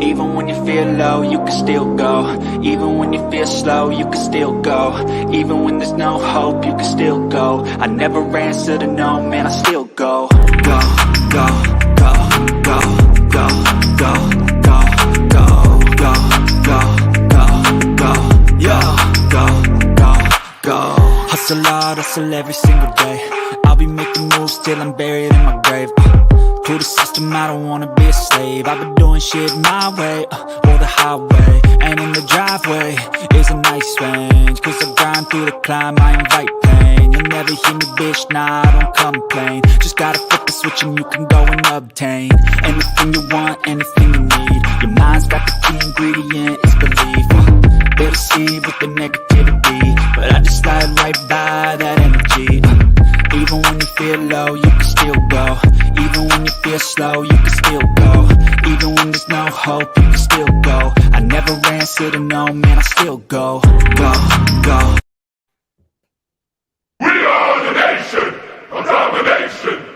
Even when you feel low, you can still go. Even when you feel slow, you can still go. Even when there's no hope, you can still go. I never answer to no, man, I still go. Go, go, go, go, go, go, go, go, go, go, go, go, yo, go, go, go. Hustle hard, hustle every single day. I'll be making moves till I'm buried in my grave. To the system, I don't wanna be a slave. I've been doing shit my way, or the highway. And in the driveway is a nice range. Cause I grind through the climb, I invite pain. You'll never hear me, bitch, nah, I don't complain. Just gotta flip the switch and you can go and obtain anything you want, anything you need. Your mind's got the key ingredient, it's belief. Build a seed with the negativity, but I just slide right by that energy. Even when you feel low, you can still go. Even when you feel slow, you can still go. Even when there's no hope, you can still go. I never answer to no, man, I still go. Go, go. We are the nation of domination.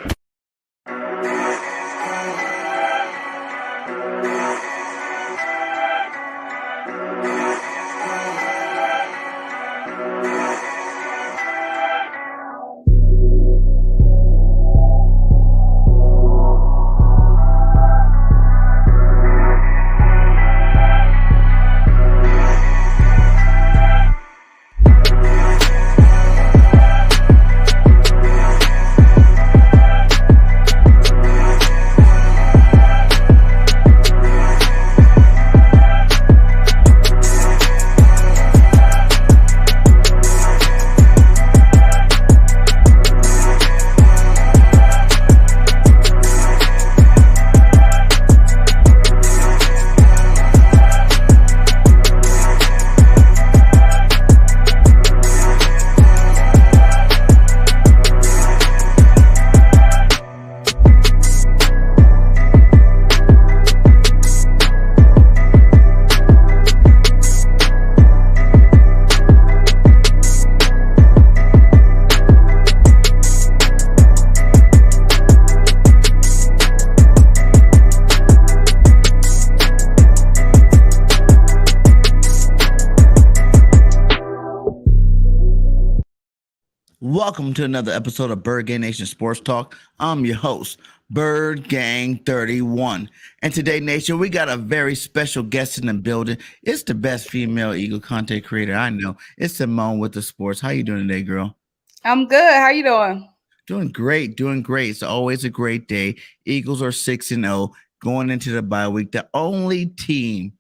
Welcome to another episode of Bird Gang Nation Sports Talk. I'm your host, Bird Gang 31. And today, Nation, we got a very special guest in the building. It's the best female Eagle content creator I know. It's Symone with the sports. How you doing today, girl? I'm good. How you doing? Doing great, doing great. It's always a great day. Eagles are 6-0 going into the bye week. The only team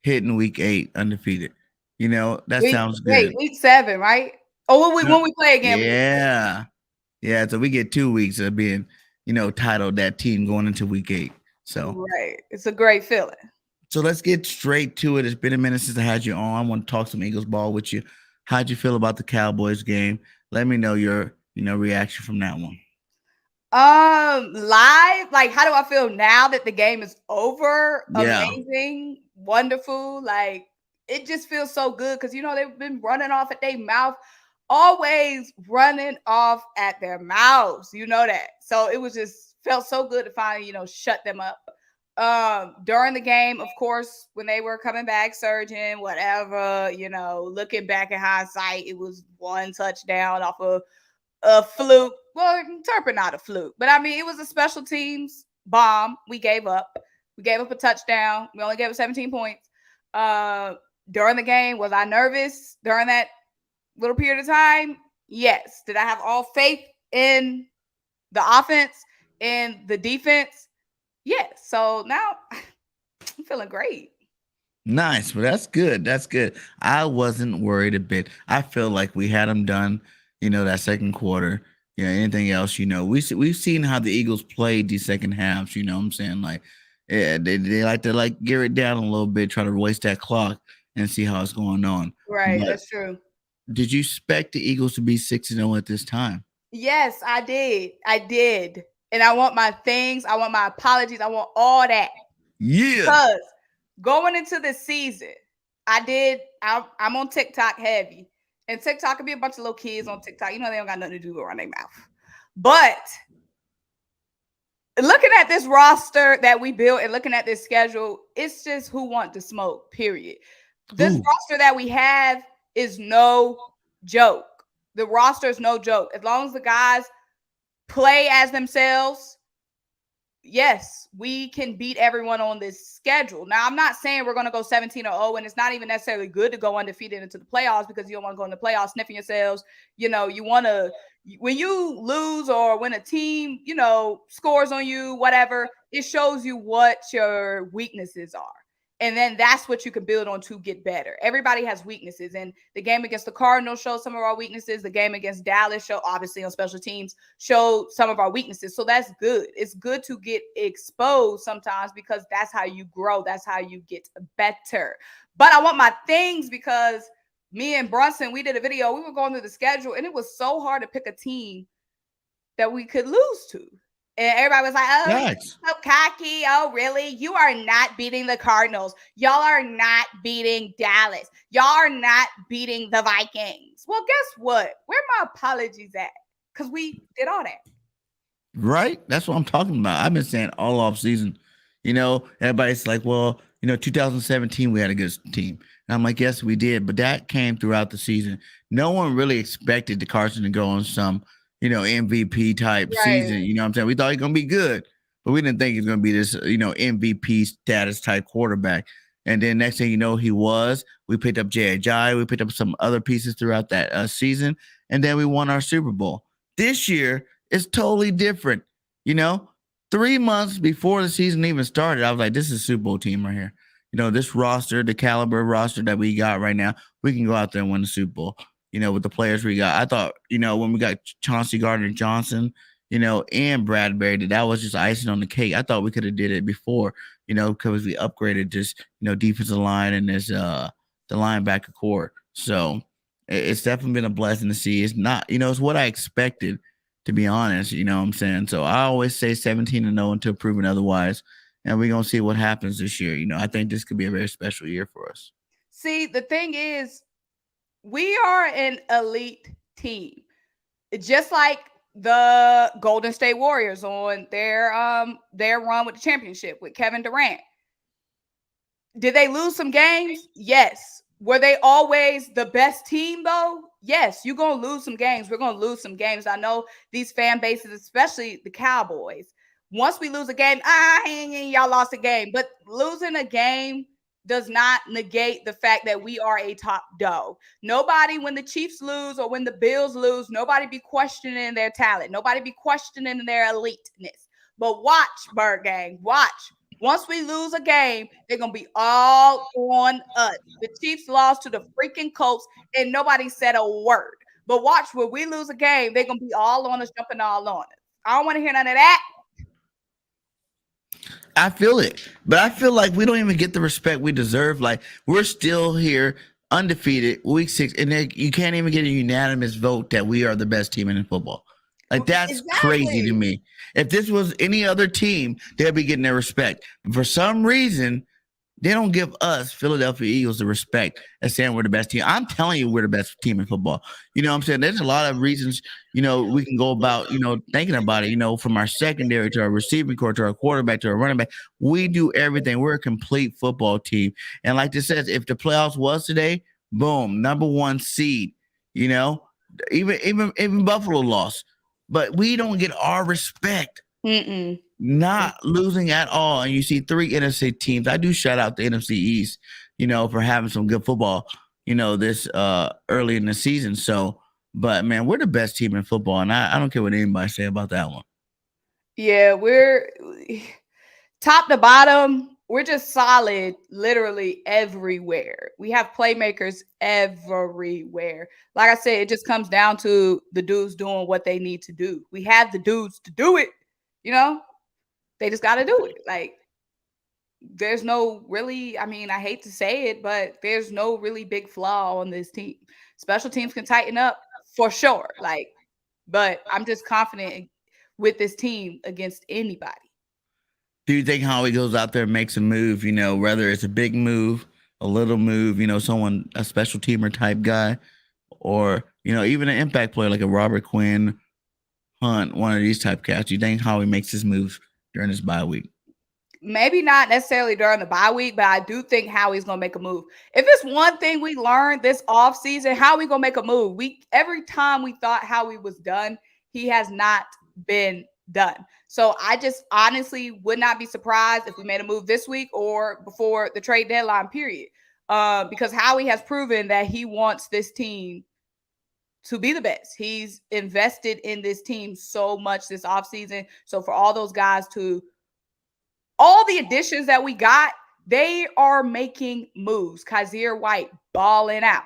hitting week 8 undefeated. You know, that sounds good. Wait, week 7, right? Oh, when we play again. Yeah. So we get 2 weeks of being, titled that team going into week 8. So right. It's a great feeling. So let's get straight to it. It's been a minute since I had you on. I want to talk some Eagles ball with you. How'd you feel about the Cowboys game? Let me know your, reaction from that one. Live, like, how do I feel now that the game is over? Yeah. Amazing, wonderful. Like, it just feels so good because they've been running off at their mouth, always running off at their mouths. You know that. So it was just felt so good to finally, shut them up. During the game, of course, when they were coming back, surging, whatever, looking back in hindsight, it was one touchdown off of a fluke. Well, interpret not a fluke, but I mean, it was a special teams bomb. We gave up a touchdown. We only gave up 17 points. During the game, was I nervous during that little period of time? Yes. Did I have all faith in the offense and the defense? Yes. So now I'm feeling great. Nice. Well, that's good. That's good. I wasn't worried a bit. I feel like we had them done, that second quarter. Yeah, anything else, we've seen how the Eagles played these second halves, you know what I'm saying? Like, yeah, they like to gear it down a little bit, try to waste that clock and see how it's going on. Right, But that's true. did you expect the Eagles to be 6-0 at this time? Yes, I did. And I want my things. I want my apologies. I want all that. Yeah. Because going into the season, I'm on TikTok heavy. And TikTok could be a bunch of little kids on TikTok. They don't got nothing to do around their mouth. But looking at this roster that we built and looking at this schedule, it's just who want to smoke, period. This roster that we have is no joke. The roster is no joke. As long as the guys play as themselves, yes, we can beat everyone on this schedule. Now, I'm not saying we're going to go 17-0, and it's not even necessarily good to go undefeated into the playoffs because you don't want to go in the playoffs sniffing yourselves. You know, you want to, when you lose or when a team, you know, scores on you, whatever, it shows you what your weaknesses are. And then that's what you can build on to get better. Everybody has weaknesses. And the game against the Cardinals showed some of our weaknesses. The game against Dallas showed, obviously on special teams, showed some of our weaknesses. So that's good. It's good to get exposed sometimes because that's how you grow. That's how you get better. But I want my things because me and Brunson, we did a video. We were going through the schedule, and it was so hard to pick a team that we could lose to. And everybody was like, oh, Yes. so cocky. Oh, really? You are not beating the Cardinals. Y'all are not beating Dallas. Y'all are not beating the Vikings. Well, guess what? Where my apologies at? Because we did all that. Right? That's what I'm talking about. I've been saying all off season. You know, everybody's like, well, you know, 2017 we had a good team. And I'm like, yes, we did, but that came throughout the season. No one really expected the Carson to go on some, you know, MVP type season. You know what I'm saying? We thought he was gonna be good, but we didn't think he was gonna be this, you know, MVP status type quarterback. And then next thing you know, he was. We picked up J.J. We picked up some other pieces throughout that season, and then we won our Super Bowl. This year is totally different. You know, 3 months before the season even started, I was like, this is a Super Bowl team right here. You know, this roster, the caliber roster that we got right now, we can go out there and win the Super Bowl, you know, with the players we got. I thought, you know, when we got Chauncey Gardner-Johnson, you know, and Bradbury, that was just icing on the cake. I thought we could have did it before, you know, because we upgraded just, you know, defensive line and this the linebacker core. So it's definitely been a blessing to see. It's not, you know, it's what I expected, to be honest, you know what I'm saying? So I always say 17-0 until proven otherwise. And we're going to see what happens this year. You know, I think this could be a very special year for us. See, the thing is, we are an elite team. Just like the Golden State Warriors on their run with the championship with Kevin Durant. Did they lose some games? Yes. Were they always the best team though? Yes, you're going to lose some games. We're going to lose some games. I know these fan bases, especially the Cowboys. Once we lose a game, y'all lost a game. But losing a game does not negate the fact that we are a top dog. Nobody, when the Chiefs lose or when the Bills lose, nobody be questioning their talent. Nobody be questioning their eliteness. But watch, Bird Gang, watch. Once we lose a game, they're going to be all on us. The Chiefs lost to the freaking Colts, and nobody said a word. But watch, when we lose a game, they're going to be all on us, jumping all on us. I don't want to hear none of that. I feel it, but I feel like we don't even get the respect we deserve. Like, we're still here undefeated week 6, and you can't even get a unanimous vote that we are the best team in football. Like, that's crazy to me. If this was any other team, they'd be getting their respect. But for some reason, they don't give us, Philadelphia Eagles, the respect as saying we're the best team. I'm telling you, we're the best team in football. You know what I'm saying? There's a lot of reasons, you know, we can go about, you know, thinking about it, you know, from our secondary to our receiving core to our quarterback to our running back. We do everything. We're a complete football team. And like this says, if the playoffs was today, boom, number 1 seed, you know, even Buffalo lost. But we don't get our respect. Not losing at all. And you see 3 NFC teams. I do shout out the NFC East, you know, for having some good football, you know, this early in the season. So, but man, we're the best team in football. And I don't care what anybody say about that one. Yeah, we're top to bottom. We're just solid literally everywhere. We have playmakers everywhere. Like I said, it just comes down to the dudes doing what they need to do. We have the dudes to do it, you know? They just got to do it. Like, there's no really, I mean, I hate to say it, but there's no really big flaw on this team. Special teams can tighten up for sure. Like, but I'm just confident with this team against anybody. Do you think Howie goes out there and makes a move, you know, whether it's a big move, a little move, you know, someone, a special teamer type guy, or, you know, even an impact player like a Robert Quinn, Hunt, one of these type cats? Do you think Howie makes his moves during this bye week? Maybe not necessarily during the bye week, but I do think Howie's gonna make a move. If it's one thing we learned this offseason, Howie gonna make a move. Every time we thought Howie was done, he has not been done. So I just honestly would not be surprised if we made a move this week or before the trade deadline period. Because Howie has proven that he wants this team to be the best. He's invested in this team so much this offseason. So for all those guys all the additions that we got, they are making moves. Kaiser White balling out.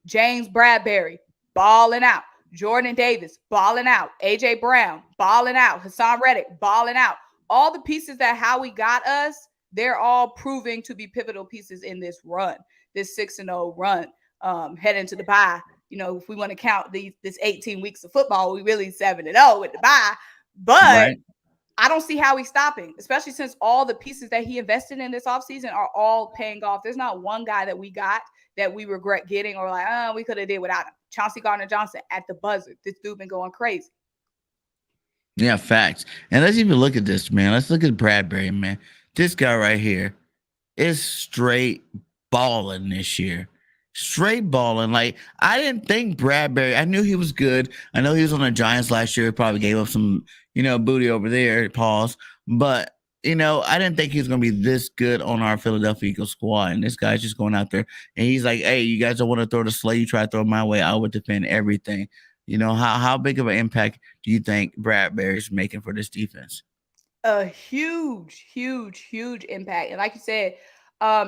James Bradbury balling out. Jordan Davis balling out. AJ Brown balling out. Hassan Reddick balling out. All the pieces that Howie got us, they're all proving to be pivotal pieces in this run, this 6-0 run, heading to the bye. You know, if we want to count this 18 weeks of football, we really 7-0 with the bye. But Right. I don't see how he's stopping, especially since all the pieces that he invested in this offseason are all paying off. There's not one guy that we got that we regret getting or like, oh, we could have did without him. Chauncey Gardner-Johnson at the buzzer. This dude been going crazy. Yeah, facts. And let's even look at this, man. Let's look at Bradbury, man. This guy right here is straight balling this year. Straight balling. Like, I didn't think Bradbury, I knew he was good. I know he was on the Giants last year. Probably gave up some, booty over there, pause. But, I didn't think he was going to be this good on our Philadelphia Eagles squad. And this guy's just going out there and he's like, hey, you guys don't want to throw the sleigh. You try to throw it my way. I would defend everything. How big of an impact do you think Bradbury's making for this defense? A huge, huge, huge impact. And like you said,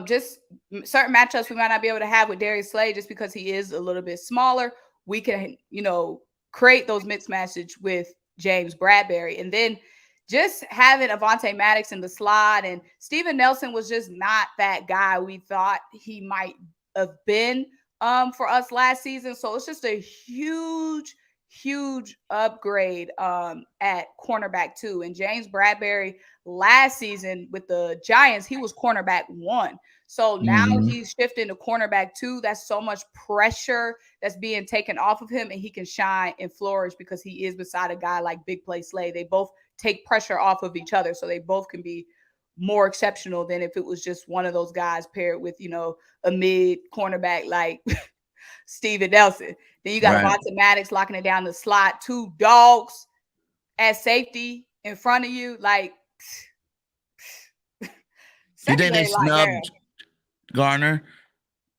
just certain matchups we might not be able to have with Darius Slay just because he is a little bit smaller. We can, create those mixed matches with James Bradbury. And then just having Avonte Maddox in the slot and Steven Nelson was just not that guy we thought he might have been for us last season. So it's just a huge upgrade at cornerback 2. And James Bradbury last season with the Giants, he was cornerback 1. So now he's shifting to cornerback 2. That's so much pressure that's being taken off of him, and he can shine and flourish because he is beside a guy like Big Play Slay. They both take pressure off of each other, so they both can be more exceptional than if it was just one of those guys paired with, a mid cornerback like Steven Nelson. Then you got Avonte Maddox locking it down the slot, 2 dogs at safety in front of you. Like, you think they snubbed Garner,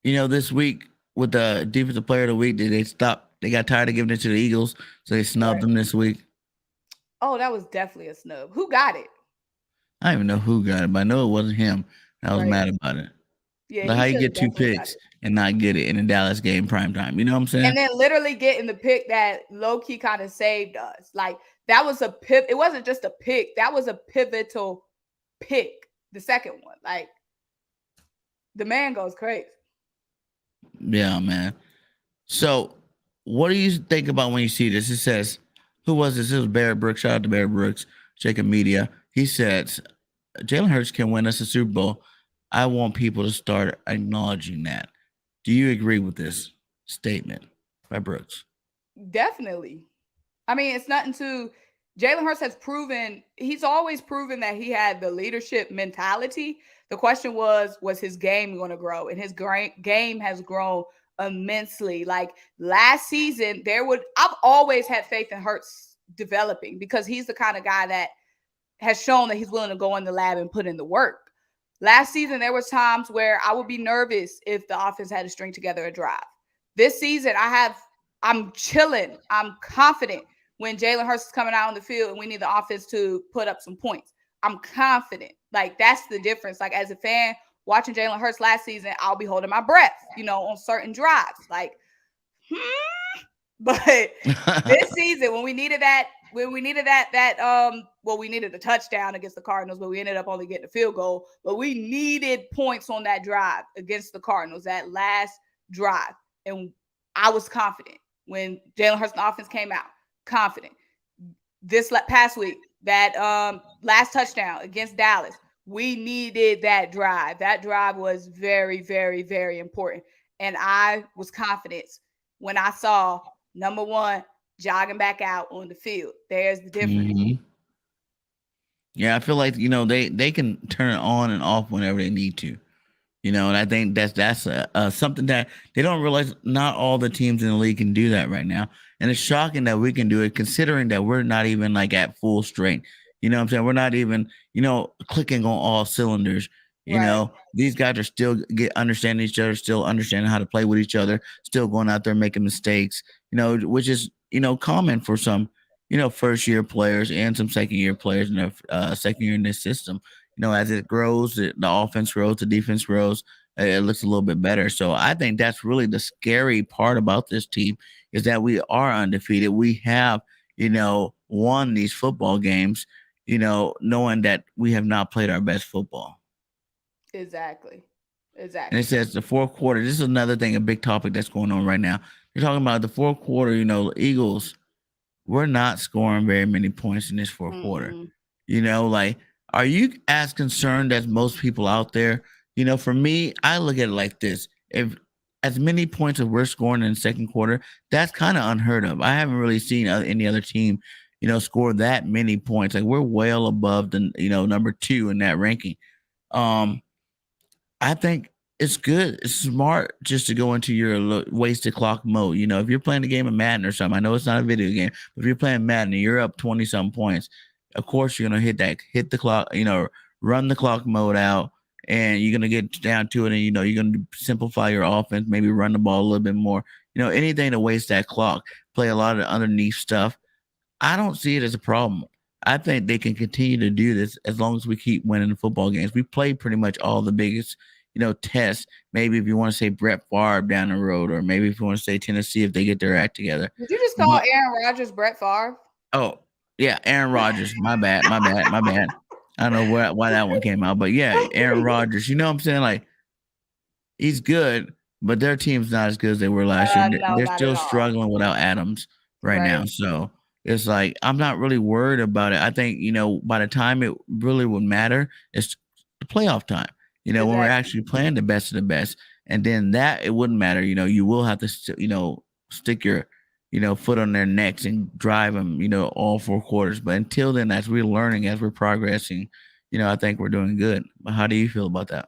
this week with the defensive player of the week? Did they stop? They got tired of giving it to the Eagles, so they snubbed him this week. Oh, that was definitely a snub. Who got it? I don't even know who got it, but I know it wasn't him. I was mad about it. Yeah, like how you get 2 picks and not get it in a Dallas game primetime. You know what I'm saying? And then literally getting the pick that low-key kind of saved us. Like, that was a pivot. It wasn't just a pick. That was a pivotal pick, the second one. Like, the man goes crazy. Yeah, man. So, what do you think about when you see this? It says, who was this? It was Barrett Brooks. Shout out to Barrett Brooks, Jacob Media. He said, Jalen Hurts can win us a Super Bowl. I want people to start acknowledging that. Do you agree with this statement by Brooks? Definitely. I mean, it's nothing to Jalen Hurts has proven, he's always proven that he had the leadership mentality. The question was his game going to grow? And his game has grown immensely. Like last season, I've always had faith in Hurts developing because he's the kind of guy that has shown that he's willing to go in the lab and put in the work. Last season, there was times where I would be nervous if the offense had to string together a drive. This season, I'm chilling. I'm confident when Jalen Hurts is coming out on the field and we need the offense to put up some points. I'm confident. Like, that's the difference. Like, as a fan, watching Jalen Hurts last season, I'll be holding my breath, on certain drives. Like, But this season, when we needed we needed a touchdown against the Cardinals, but we ended up only getting a field goal. But we needed points on that drive against the Cardinals, that last drive. And I was confident when Jalen Hurts' offense came out. Confident. This past week, that last touchdown against Dallas, we needed that drive. That drive was very, very, very important. And I was confident when I saw number one jogging back out on the field. There's the difference. Yeah, I feel like they can turn it on and off whenever they need to. And I think that's something that they don't realize. Not all the teams in the league can do that right now, and it's shocking that we can do it, considering that we're not even like at full strength. You know what I'm saying? We're not even clicking on all cylinders. Right. These guys are still understanding each other, still understanding how to play with each other, still going out there making mistakes. Which is common for some first year players and some second year players in the second year in this system. As it grows, the offense grows, the defense grows, it looks a little bit better. So I think that's really the scary part about this team is that we are undefeated. We have, won these football games, knowing that we have not played our best football. Exactly. And it Exactly. says the fourth quarter. This is another thing, a big topic that's going on right now. They're talking about the fourth quarter. The Eagles, we're not scoring very many points in this fourth quarter. Mm-mm. Like, are you as concerned as most people out there? For me, I look at it like this. If as many points as we're scoring in the second quarter, that's kind of unheard of. I haven't really seen any other team, score that many points. Like we're well above the, number 2 in that ranking. Um, I think it's good. It's smart just to go into your wasted clock mode. If you're playing a game of Madden or something, I know it's not a video game, but if you're playing Madden and you're up 20 some points, of course you're gonna hit the clock, run the clock mode out, and you're gonna get down to it, and you're gonna simplify your offense, maybe run the ball a little bit more. Anything to waste that clock. Play a lot of underneath stuff. I don't see it as a problem. I think they can continue to do this as long as we keep winning the football games. We played pretty much all the biggest, tests. Maybe if you want to say Brett Favre down the road, or maybe if you want to say Tennessee if they get their act together. Did you just call But Aaron Rodgers Brett Favre? oh yeah, Aaron Rodgers. My bad, my bad, my bad. I don't know why that one came out, but yeah, Aaron Rodgers. You know what I'm saying? Like he's good, but their team's not as good as they were last year. No, They're not at still all. struggling without Adams right now. Right. So it's like I'm not really worried about it. I think by the time it really would matter, it's the playoff time. When we're Exactly. actually playing the best of the best, and then that it wouldn't matter. You will have to stick your foot on their necks and drive them. All 4 quarters. But until then, as we're learning, as we're progressing, I think we're doing good. But how do you feel about that?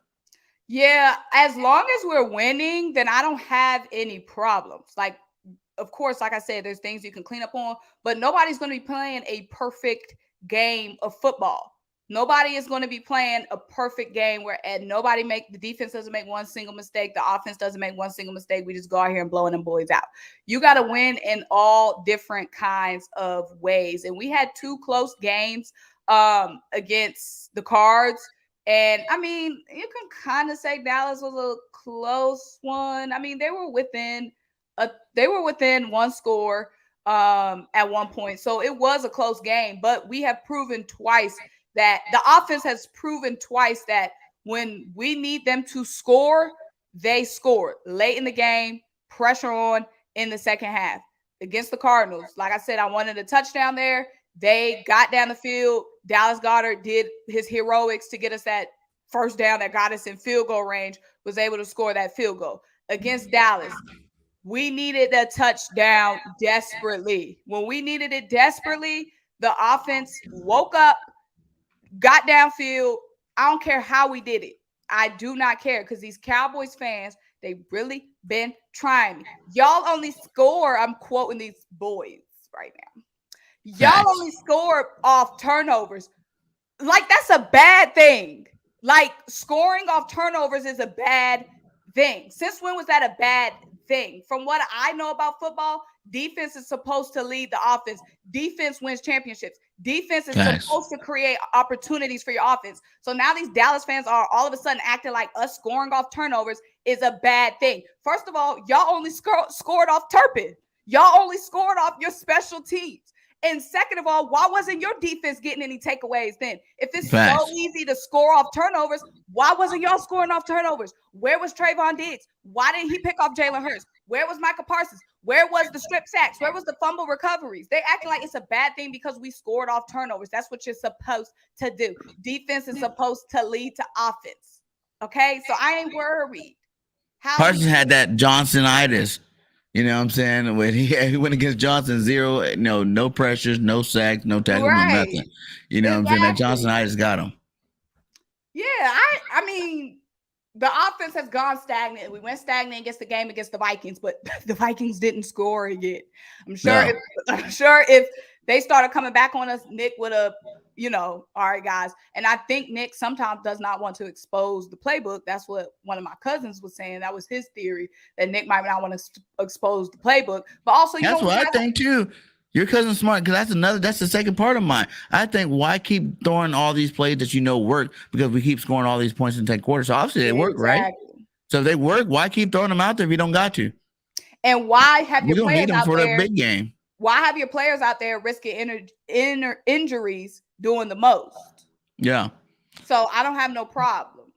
Yeah, as long as we're winning, then I don't have any problems. Like, of course, like I said, there's things you can clean up on, but nobody's going to be playing a perfect game of football. Nobody is going to be playing a perfect game where and nobody make the defense doesn't make one single mistake, the offense doesn't make one single mistake. We just go out here and blowing them boys out. You got to win in all different kinds of ways, and we had 2 close games against the Cards. And I mean, you can kind of say Dallas was a close one. I mean, they were within 1 score at one point. So it was a close game, but we have proven twice that the offense has proven twice that when we need them to score, they scored late in the game, pressure on in the second half against the Cardinals. Like I said, I wanted a touchdown there. They got down the field. Dallas Goedert did his heroics to get us that first down that got us in field goal range, was able to score that field goal. Against Dallas, we needed a touchdown desperately. When we needed it desperately, the offense woke up, got downfield. I don't care how we did it. I do not care because these Cowboys fans, they really been trying me. Y'all only score, I'm quoting these boys right now. Y'all Facts. only score off turnovers. Like, that's a bad thing. Like, scoring off turnovers is a bad thing. Since when was that a bad thing? From what I know about football, defense is supposed to lead the offense. Defense wins championships. Defense is Facts. supposed to create opportunities for your offense. So now these Dallas fans are all of a sudden acting like us scoring off turnovers is a bad thing. First of all, y'all only scored off Turpin. Y'all only scored off your special teams. And second of all, why wasn't your defense getting any takeaways then? If it's so Facts. easy to score off turnovers, why wasn't y'all scoring off turnovers? Where was Trayvon Diggs? Why didn't he pick off Jalen Hurts? Where was Micah Parsons? Where was the strip sacks? Where was the fumble recoveries? They acting like it's a bad thing because we scored off turnovers. That's what you're supposed to do. Defense is supposed to lead to offense. Okay? So I ain't worried. How we Parsons had that Johnson-itis. You know what I'm saying? When he went against Johnson, zero, no pressures, no sacks, no tackles, no Right. nothing. You know what I'm saying? That Johnson, Exactly. I just got him. Yeah, I mean, the offense has gone stagnant. We went stagnant against the game against the Vikings, but the Vikings didn't score again. I'm sure. No. I'm sure if they started coming back on us, Nick would have, all right, guys. And I think Nick sometimes does not want to expose the playbook. That's what one of my cousins was saying. That was his theory, that Nick might not want to expose the playbook. But also, That's what I think too. Your cousin's smart because that's the second part of mine. I think why keep throwing all these plays that work because we keep scoring all these points in 10 quarters. So obviously they work, right? Exactly. So if they work, why keep throwing them out there if you don't got to? And why have We your don't need players them out for the there? big game. Why have your players out there risking injuries doing the most? Yeah. So I don't have no problem.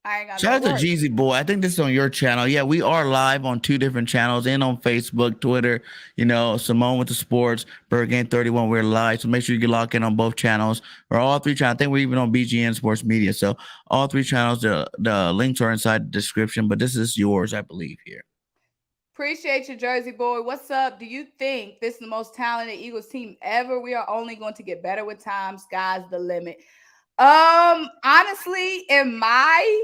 I ain't got Shout no out to worries. Jeezy Boy. I think this is on your channel. Yeah, we are live on 2 different channels and on Facebook, Twitter. Symone with the sports, Bird Game 31. We're live. So make sure you get locked in on both channels or all 3 channels. I think we're even on BGN Sports Media. So all 3 channels, the links are inside the description, but this is yours, I believe, here. Appreciate you, Jersey Boy. What's up? Do you think this is the most talented Eagles team ever? We are only going to get better with time. Sky's the limit. Honestly, in my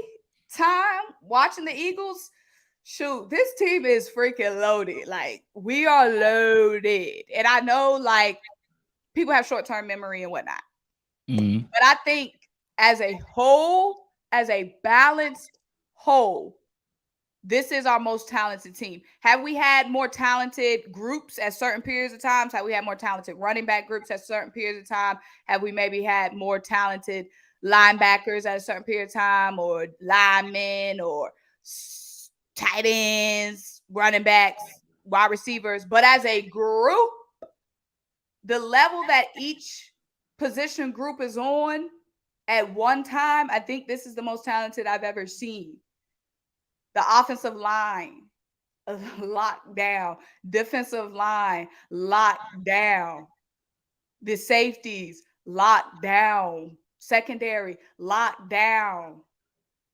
time watching the Eagles, shoot, this team is freaking loaded. Like, we are loaded. And I know, like, people have short-term memory and whatnot. Mm-hmm. But I think as a whole, as a balanced whole, this is our most talented team. Have we had more talented groups at certain periods of times? Have we had more talented running back groups at certain periods of time? Have we maybe had more talented linebackers at a certain period of time, or linemen, or tight ends, running backs, wide receivers? But as a group, the level that each position group is on at one time, I think this is the most talented I've ever seen. The offensive line, locked down. Defensive line, locked down. The safeties, locked down. Secondary, locked down.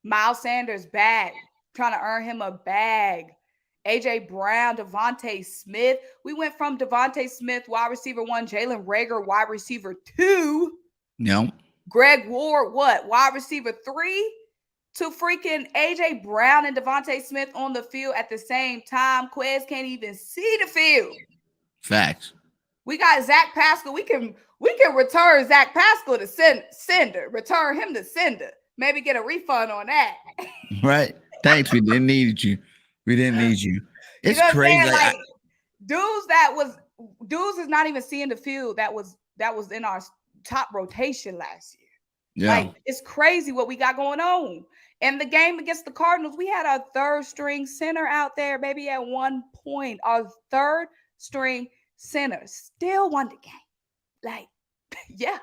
Miles Sanders back, trying to earn him a bag. AJ Brown, Devontae Smith. We went from Devontae Smith, wide receiver 1, Jalen Reagor, wide receiver 2. No. Greg Ward, wide receiver 3? To freaking AJ Brown and Devontae Smith on the field at the same time. Quez can't even see the field. Facts. We got Zach Pascal. We can return Zach Pascal to sender. Return him to sender. Maybe get a refund on that. Right. Thanks. We didn't need you. It's crazy. Like dudes is not even seeing the field that was in our top rotation last year. Yeah. Like, it's crazy what we got going on. In the game against the Cardinals, we had our 3rd string center out there, baby, at one point. Our 3rd string center still won the game. Like, yeah.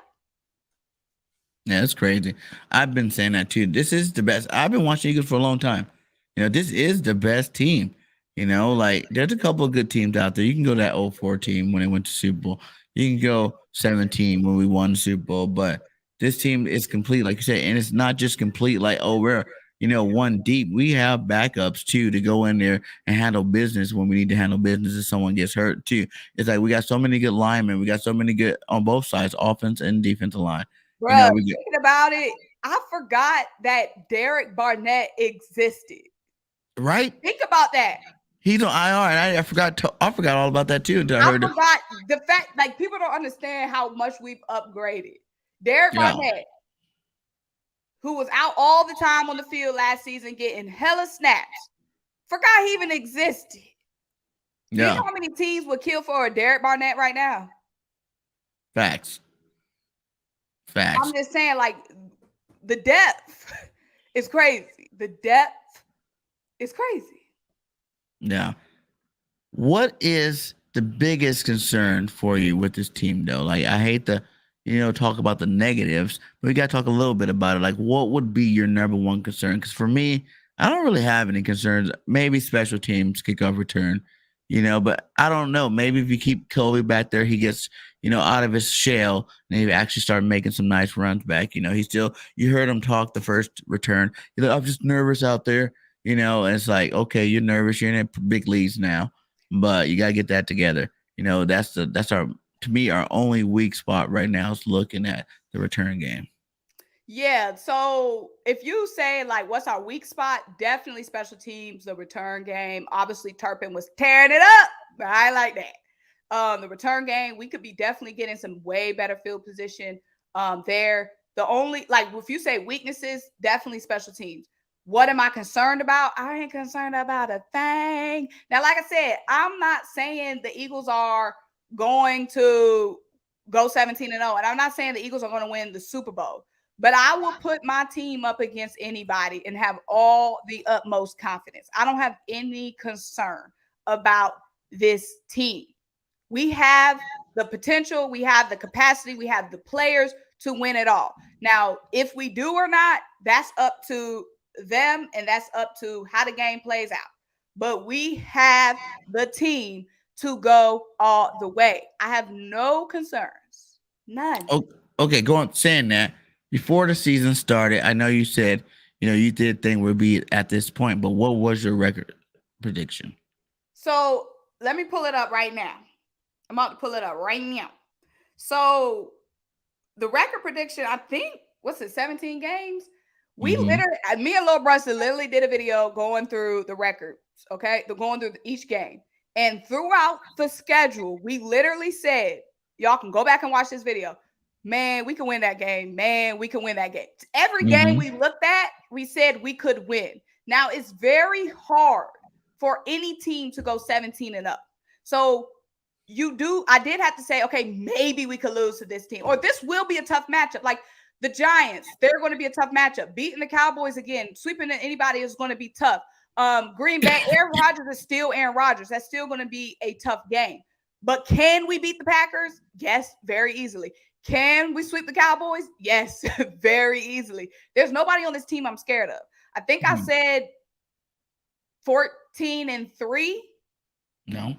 Yeah, that's crazy. I've been saying that too. This is the best. I've been watching Eagles for a long time. This is the best team. Like, there's a couple of good teams out there. You can go to that 04 team when they went to Super Bowl. You can go 17 when we won the Super Bowl, but this team is complete, like you said, and it's not just complete like, oh, we're, one deep. We have backups too to go in there and handle business when we need to handle business if someone gets hurt too. It's like we got so many good linemen. We got so many good on both sides, offense and defensive line. Bro, thinking about it, I forgot that Derek Barnett existed. Right? Think about that. He's on IR, and I forgot all about that too. I forgot the fact, like, people don't understand how much we've upgraded. Derek Barnett, who was out all the time on the field last season, getting hella snaps. Forgot he even existed. Yeah. You know how many teams would kill for a Derek Barnett right now? Facts. I'm just saying, like, the depth is crazy. The depth is crazy. Yeah. What is the biggest concern for you with this team, though? Like, I hate to, talk about the negatives, but we got to talk a little bit about it. Like, what would be your number one concern? Because for me, I don't really have any concerns. Maybe special teams, kickoff return, but I don't know. Maybe if you keep Kobe back there, he gets, out of his shell and he actually started making some nice runs back. You heard him talk the first return. He's like, I'm just nervous out there, and it's like, okay, you're nervous. You're in big leagues now. but you got to get that together. That's our, to me, our only weak spot right now is looking at the return game. Yeah. So if you say like what's our weak spot, definitely special teams, the return game. Obviously, Turpin was tearing it up, but I like that. The return game, we could be definitely getting some way better field position there. The only like if you say weaknesses, definitely special teams. What am I concerned about? I ain't concerned about a thing. Now, like I said, I'm not saying the Eagles are going to go 17-0, and I'm not saying the Eagles are going to win the Super Bowl. But I will put my team up against anybody and have all the utmost confidence. I don't have any concern about this team. We have the potential, we have the capacity, we have the players to win it all. Now, if we do or not, that's up to them, and that's up to how the game plays out. But we have the team to go all the way. I have no concerns. None. Okay, go on saying that. Before the season started, I know you said, you did think we'd be at this point, but what was your record prediction? So let me pull it up right now. I'm about to pull it up right now. So the record prediction, I think, 17 games? We literally, me and Lil Brunson literally did a video going through the records, okay? Going through each game. And throughout the schedule, we literally said, y'all can go back and watch this video. Man, we can win that game. Man, we can win that game. Every game we looked at, we said we could win. Now, it's very hard for any team to go 17-0. So I did have to say, okay, maybe we could lose to this team. Or this will be a tough matchup. Like the Giants, they're going to be a tough matchup. Beating the Cowboys again, sweeping anybody is going to be tough. Green Bay, Aaron Rodgers is still Aaron Rodgers. That's still going to be a tough game. But can we beat the Packers? Yes, very easily. Can we sweep the Cowboys? Yes, very easily. There's nobody on this team I'm scared of. I think I said 14-3. No.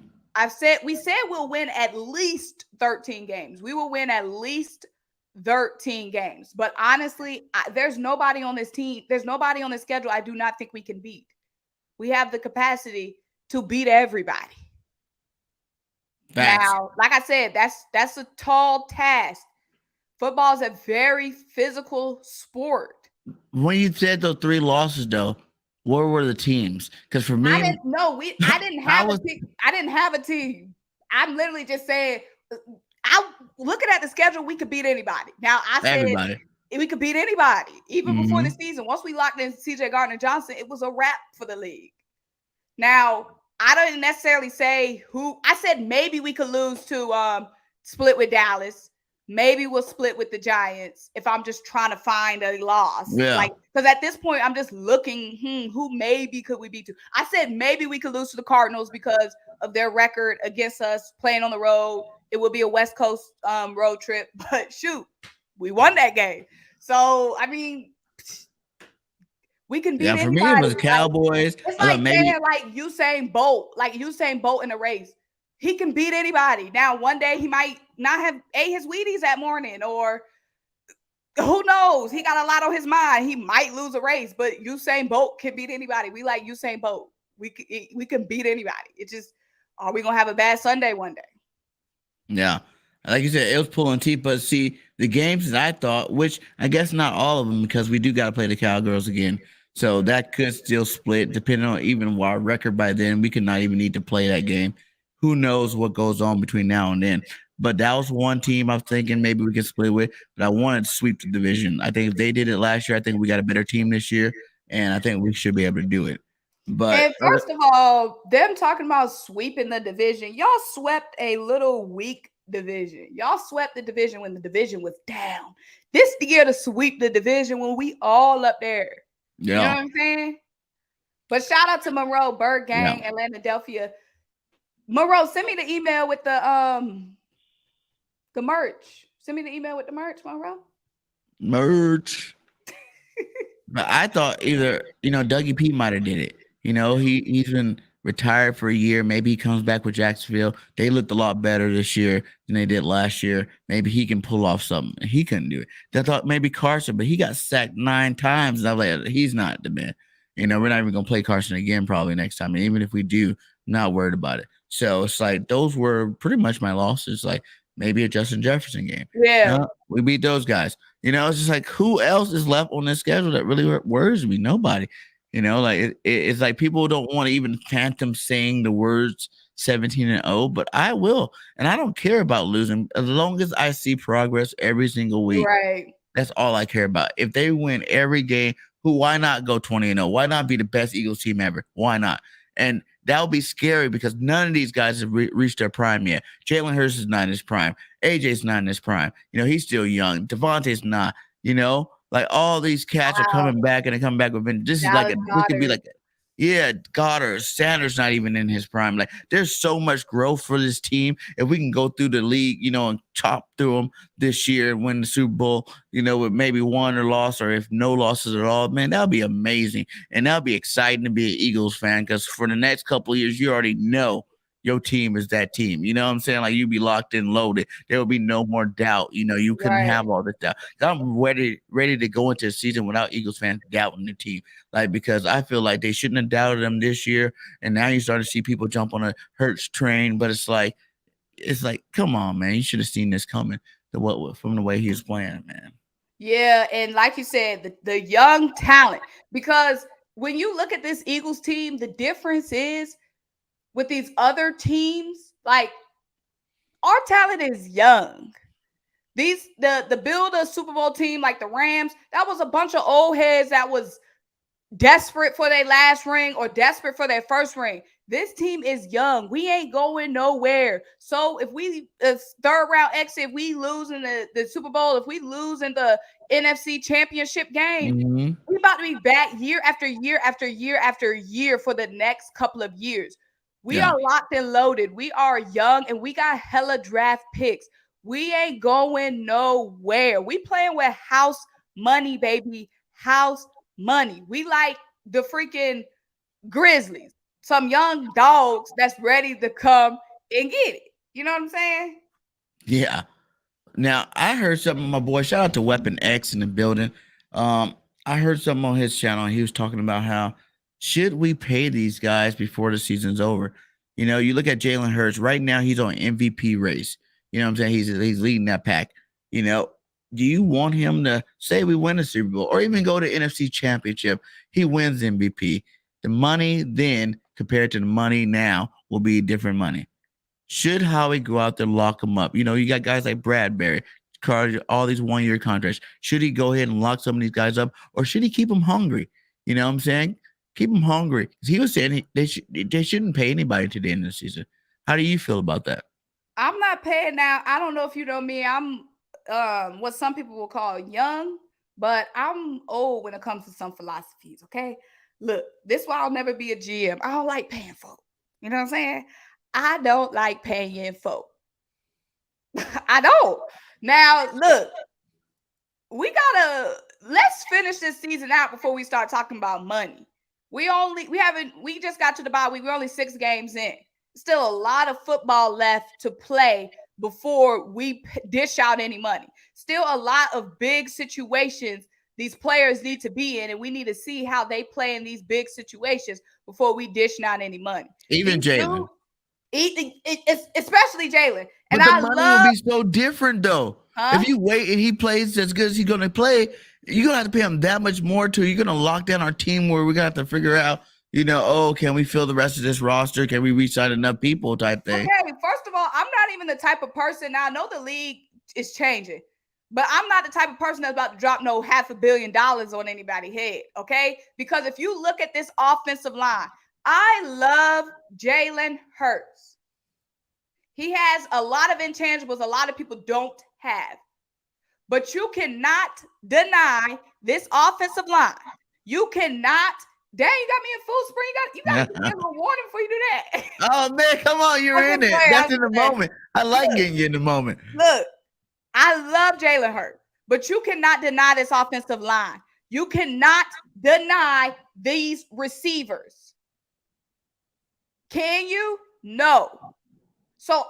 We said we'll win at least 13 games. We will win at least 13 games. But honestly, there's nobody on this team. There's nobody on the schedule I do not think we can beat. We have the capacity to beat everybody. Facts. Now, like I said, that's a tall task. Football is a very physical sport. When you said those 3 losses, though, what were the teams? Because for me, I didn't have a team. I'm literally just saying, I'm looking at the schedule. We could beat anybody. Now I said everybody. We could beat anybody, even before the season. Once we locked in CJ Gardner-Johnson, it was a wrap for the league. Now I didn't necessarily say who. I said maybe we could lose to split with Dallas. Maybe we'll split with the Giants if I'm just trying to find a loss. Yeah. Like, because at this point, I'm just looking, who maybe could we beat to? I said maybe we could lose to the Cardinals because of their record against us playing on the road. It would be a West Coast road trip. But shoot, we won that game. So, I mean, we can beat anybody. For me, it was Cowboys. It's like saying like Usain Bolt in a race. He can beat anybody. Now, one day he might not have ate his Wheaties that morning, or who knows? He got a lot on his mind. He might lose a race, but Usain Bolt can beat anybody. We like Usain Bolt. We can beat anybody. It's just, are we gonna have a bad Sunday one day? Yeah, like you said, it was pulling teeth. But see, the games that I thought, which I guess not all of them, because we do got to play the Cowgirls again. So that could still split, depending on even our record by then. We could not even need to play that game. Who knows what goes on between now and then? But that was one team I was thinking maybe we could split with. But I wanted to sweep the division. I think if they did it last year, I think we got a better team this year, and I think we should be able to do it. But and first of all, them talking about sweeping the division, y'all swept a little weak division. Y'all swept the division when the division was down. This the year to sweep the division when we all up there. Yeah. You know what I'm saying? But shout out to Monroe, Bird Gang, Atlanta-Delphia. Monroe, send me the email with the merch. Send me the email with the merch, Monroe. Merch. But I thought either, Dougie P might have did it. He's been retired for a year. Maybe he comes back with Jacksonville. They looked a lot better this year than they did last year. Maybe he can pull off something. He couldn't do it. I thought maybe Carson, but he got sacked 9 times. And I was like, he's not the man. We're not even going to play Carson again probably next time. And even if we do, I'm not worried about it. So it's like those were pretty much my losses. Like maybe a Justin Jefferson game. Yeah. We beat those guys. It's just like who else is left on this schedule that really worries me? Nobody. Like it's like people don't want to even phantom saying the words 17-0, but I will, and I don't care about losing as long as I see progress every single week. Right. That's all I care about. If they win every game, why not go 20-0? Why not be the best Eagles team ever? Why not? And that would be scary because none of these guys have reached their prime yet. Jalen Hurts is not in his prime. AJ's not in his prime. He's still young. Devontae's not. Like all these cats are coming back and they come back with this is like this could be like Goddard, Sanders not even in his prime. Like there's so much growth for this team. If we can go through the league, and chop through them this year and win the Super Bowl, with maybe one or loss or if no losses at all, man, that'll be amazing. And that'll be exciting to be an Eagles fan because for the next couple of years, you already know your team is that team. You know what I'm saying? Like you be locked in, loaded. There will be no more doubt. You couldn't have all this doubt. I'm ready to go into a season without Eagles fans doubting the team. Like because I feel like they shouldn't have doubted them this year. And now you start to see people jump on a Hurts train, but it's like, come on, man. You should have seen this coming. From the way he was playing, man. Yeah, and like you said, the young talent. Because when you look at this Eagles team, the difference is with these other teams, like our talent is young. The build a Super Bowl team like the Rams, that was a bunch of old heads that was desperate for their last ring or desperate for their first ring. This team is young. We ain't going nowhere. So if we third round exit, if we lose in the Super Bowl, if we lose in the NFC Championship game, we about to be back year after year after year after year for the next couple of years. We are locked and loaded. We are young and we got hella draft picks. We ain't going nowhere. We playing with house money, baby. House money. We like the freaking Grizzlies. Some young dogs that's ready to come and get it. You know what I'm saying? Yeah. Now, I heard something, my boy, shout out to Weapon X in the building. I heard something on his channel. He was talking about how should we pay these guys before the season's over? You look at Jalen Hurts. Right now, he's on MVP race. You know what I'm saying? He's leading that pack. Do you want him to say we win a Super Bowl or even go to NFC Championship? He wins MVP. The money then compared to the money now will be different money. Should Howie go out there and lock him up? You got guys like Bradbury, Carter, all these one-year contracts. Should he go ahead and lock some of these guys up or should he keep them hungry? You know what I'm saying? Keep them hungry. He was saying they shouldn't pay anybody to the end of the season. How do you feel about that? I'm not paying now. I don't know if you know me. I'm what some people will call young, but I'm old when it comes to some philosophies. Okay, look, this is why I'll never be a GM. I don't like paying folk. You know what I'm saying? I don't like paying folk. I don't. Now, look, let's finish this season out before we start talking about money. We just got to the bye week. We're only 6 games in. Still a lot of football left to play before we dish out any money. Still a lot of big situations these players need to be in, and we need to see how they play in these big situations before we dish out any money. Even Jalen. Especially Jalen. But the money will be so different, though. Huh? If you wait and he plays as good as he's going to play, you're going to have to pay him that much more, too. You're going to lock down our team where we're going to have to figure out, can we fill the rest of this roster? Can we re-sign enough people type thing? Okay, first of all, I'm not even the type of person. Now, I know the league is changing, but I'm not the type of person that's about to drop no $500 million on anybody's head, okay? Because if you look at this offensive line, I love Jalen Hurts. He has a lot of intangibles a lot of people don't have. But you cannot deny this offensive line. You cannot. Dang, you got me in full spring. You got to give me a warning before you do that. Oh, man, come on. You're in it. That's in the moment. I like getting you in the moment. Look, I love Jalen Hurts, but you cannot deny this offensive line. You cannot deny these receivers. Can you? No. So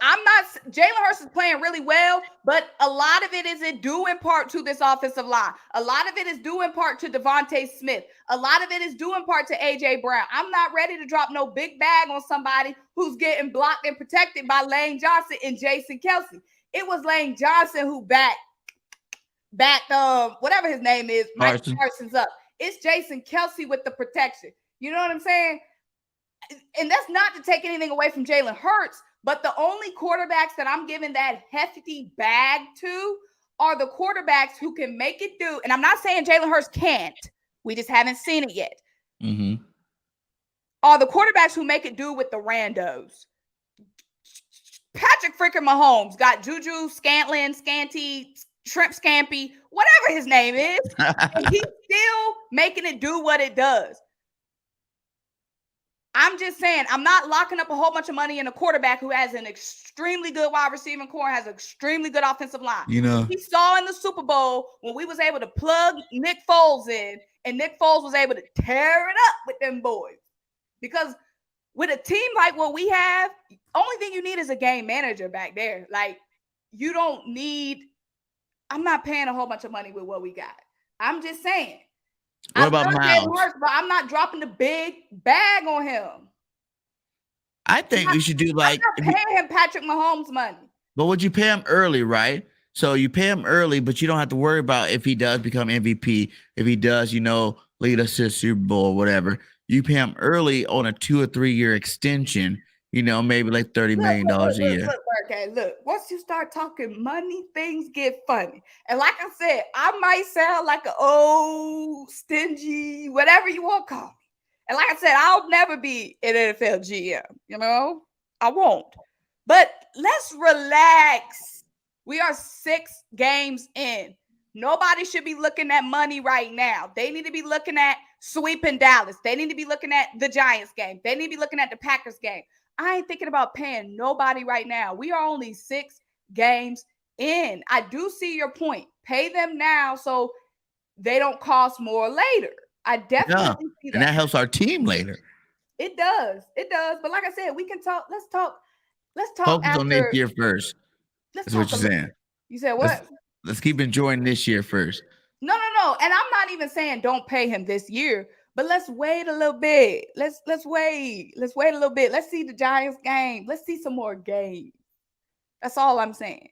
Jalen Hurts is playing really well, but a lot of it is due in part to this offensive line. A lot of it is due in part to Devontae Smith. A lot of it is due in part to AJ Brown. I'm not ready to drop no big bag on somebody who's getting blocked and protected by Lane Johnson and Jason Kelce. It was Lane Johnson who backed whatever his name is, Mike Parsons up. It's Jason Kelce with the protection. You know what I'm saying? And that's not to take anything away from Jalen Hurts, but the only quarterbacks that I'm giving that hefty bag to are the quarterbacks who can make it do. And I'm not saying Jalen Hurts can't. We just haven't seen it yet. Mm-hmm. Are the quarterbacks who make it do with the randos. Patrick freaking Mahomes got Juju, Scantlin, Scanty, Shrimp Scampy, whatever his name is. And he's still making it do what it does. I'm just saying, I'm not locking up a whole bunch of money in a quarterback who has an extremely good wide receiving core, has an extremely good offensive line. You know, we saw in the Super Bowl when we was able to plug Nick Foles in, and Nick Foles was able to tear it up with them boys. Because with a team like what we have, only thing you need is a game manager back there. Like, you don't need, I'm not paying a whole bunch of money with what we got. I'm just saying. What about Miles? But I'm not dropping the big bag on him. I think we should do like I'm not paying him Patrick Mahomes money. But would you pay him early, right? So you pay him early, but you don't have to worry about if he does become MVP, if he does, lead us to the Super Bowl or whatever. You pay him early on a 2 or 3 year extension, maybe like $30 million a year. Look, once you start talking money, things get funny. And like I said, I might sound like an old, stingy, whatever you want to call me. And like I said, I'll never be an NFL GM, I won't. But let's relax. We are 6 games in. Nobody should be looking at money right now. They need to be looking at sweeping Dallas. They need to be looking at the Giants game. They need to be looking at the Packers game. I ain't thinking about paying nobody right now. We are only 6 games in. I do see your point. Pay them now so they don't cost more later. I definitely see that. And that helps our team later. It does. It does. But like I said, we can talk. Let's talk Focus after, on this year first. That's what you're saying. You said what? Let's keep enjoying this year first. No. And I'm not even saying don't pay him this year. But let's wait a little bit. Let's wait. Let's wait a little bit. Let's see the Giants game. Let's see some more games. That's all I'm saying.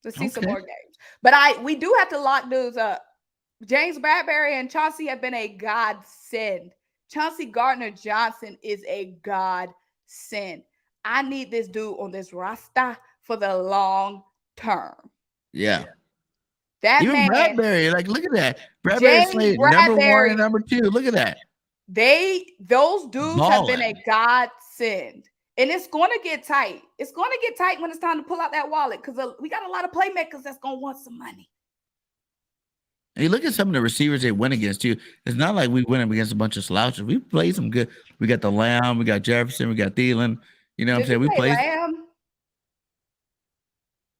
Let's see some more games. But we do have to lock dudes up. James Bradbury and Chauncey have been a godsend. Chauncey Gardner-Johnson is a godsend. I need this dude on this roster for the long term. Yeah. That even man, Bradbury, look at that. Bradbury's number 1 and number 2. Look at that. Those dudes have been a godsend. And it's going to get tight. It's going to get tight when it's time to pull out that wallet because we got a lot of playmakers that's going to want some money. And you look at some of the receivers they went against, too. It's not like we went up against a bunch of slouches. We played some good. We got the Lamb. We got Jefferson. We got Thielen. You know what I'm saying? We played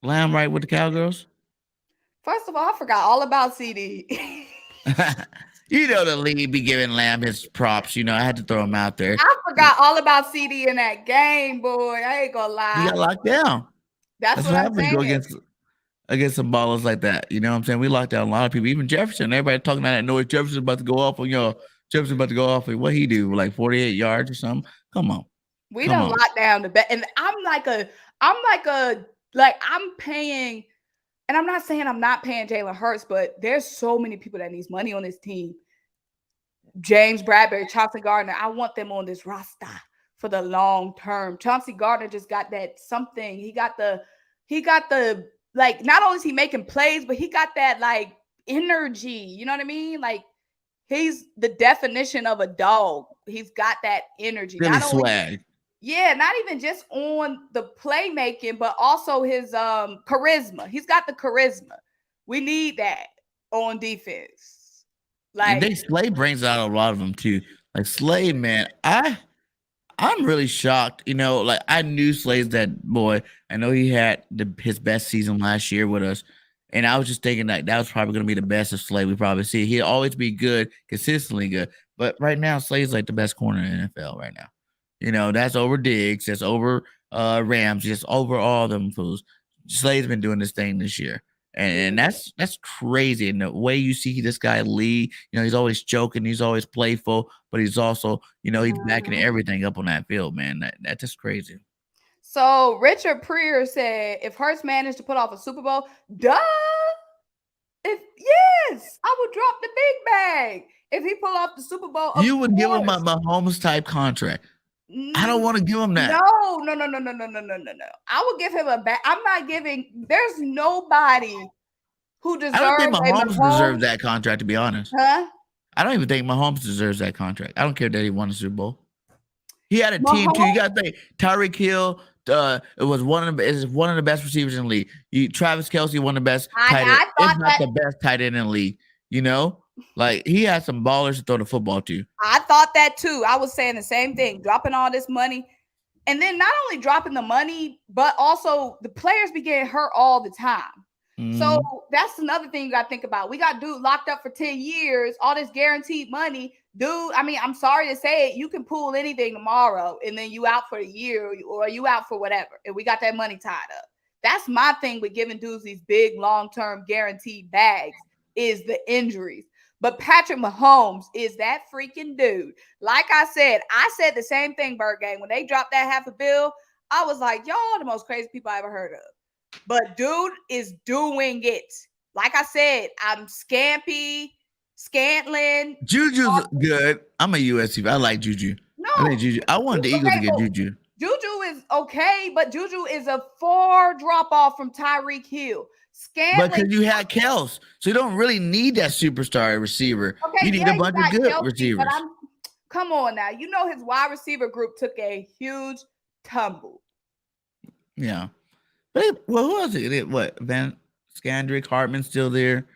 Lamb right with the Cowgirls. First of all, I forgot all about CD. The league be giving Lamb his props. I had to throw him out there. I forgot all about CD in that game, boy. I ain't gonna lie. He got locked down. That's what I'm saying. Go against some ballers like that. You know what I'm saying? We locked down a lot of people. Even Jefferson. Everybody talking about that noise. Jefferson's about to go off on Jefferson's about to go off. What he do? Like 48 yards or something? Come on. We don't lock down the bet. And I'm paying. And I'm not saying I'm not paying Jalen Hurts, but there's so many people that needs money on this team. James Bradbury, Chauncey Gardner, I want them on this roster for the long term. Chauncey Gardner just got that something. He got the not only is he making plays, but he got that energy. You know what I mean? He's the definition of a dog. He's got that energy. Really swag. Yeah, not even just on the playmaking, but also his charisma. He's got the charisma. We need that on defense. And Slay brings out a lot of them too. Slay, man, I'm really shocked. I knew Slay's that boy. I know he had his best season last year with us. And I was just thinking that was probably going to be the best of Slay we probably see. He'll always be good, consistently good. But right now, Slay's the best corner in the NFL right now. That's over Diggs. That's over Rams, just over all them fools. Slade's been doing this thing this year. And that's crazy. And the way you see this guy lead, he's always joking, he's always playful, but he's also, he's backing everything up on that field, man. That's just crazy. So Richard Pryor said, if Hurts managed to put off a Super Bowl, yes, I would drop the big bag if he pull off the Super Bowl. You would give him a Mahomes type contract. I don't want to give him that. No. I would give him a back. I'm not giving. There's nobody who deserves. I don't think Mahomes deserves that contract, to be honest. Huh? I don't even think Mahomes deserves that contract. I don't care that he won the Super Bowl. He had a team too. You got to think Tyreek Hill. It was one of the best receivers in the league. Travis Kelce, one of the best tight ends. If not the best tight end in the league. Like he had some ballers to throw the football to. I thought that too. I was saying the same thing, dropping all this money. And then not only dropping the money, but also the players be getting hurt all the time. Mm-hmm. So that's another thing you got to think about. We got dude locked up for 10 years, all this guaranteed money. Dude, I mean, I'm sorry to say it. You can pull anything tomorrow and then you out for a year or you out for whatever. And we got that money tied up. That's my thing with giving dudes these big long-term guaranteed bags is the injuries. But Patrick Mahomes is that freaking dude. Like I said the same thing, Bird Gang. When they dropped that $500 million, I was like, y'all the most crazy people I ever heard of. But dude is doing it. Like I said, I'm Scantlin. Juju's good. I'm a USC. I like Juju. No. I think Juju. I wanted the Eagles to get Juju. Juju is okay, but Juju is a far drop off from Tyreek Hill. But because you had Kels, so you don't really need that superstar receiver. Okay, you need a bunch of good receivers. Come on now. His wide receiver group took a huge tumble. Yeah. But who was it? What? Van Scandrick, Hartman still there.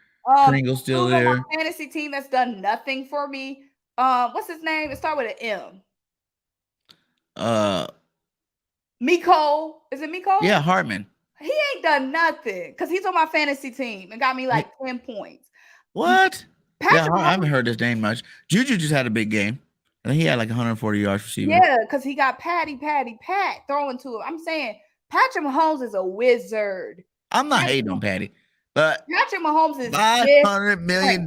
Pringle still there. On my fantasy team that's done nothing for me. What's his name? It starts with an M. Miko. Is it Miko? Yeah, Hartman. He ain't done nothing because he's on my fantasy team and got me like 10 points. What? I haven't heard his name much. Juju just had a big game. I think he had like 140 yards receiving. Yeah, because he got Pat throwing to him. I'm saying Patrick Mahomes is a wizard. I'm not hating on Patty, but Patrick Mahomes is $500 million,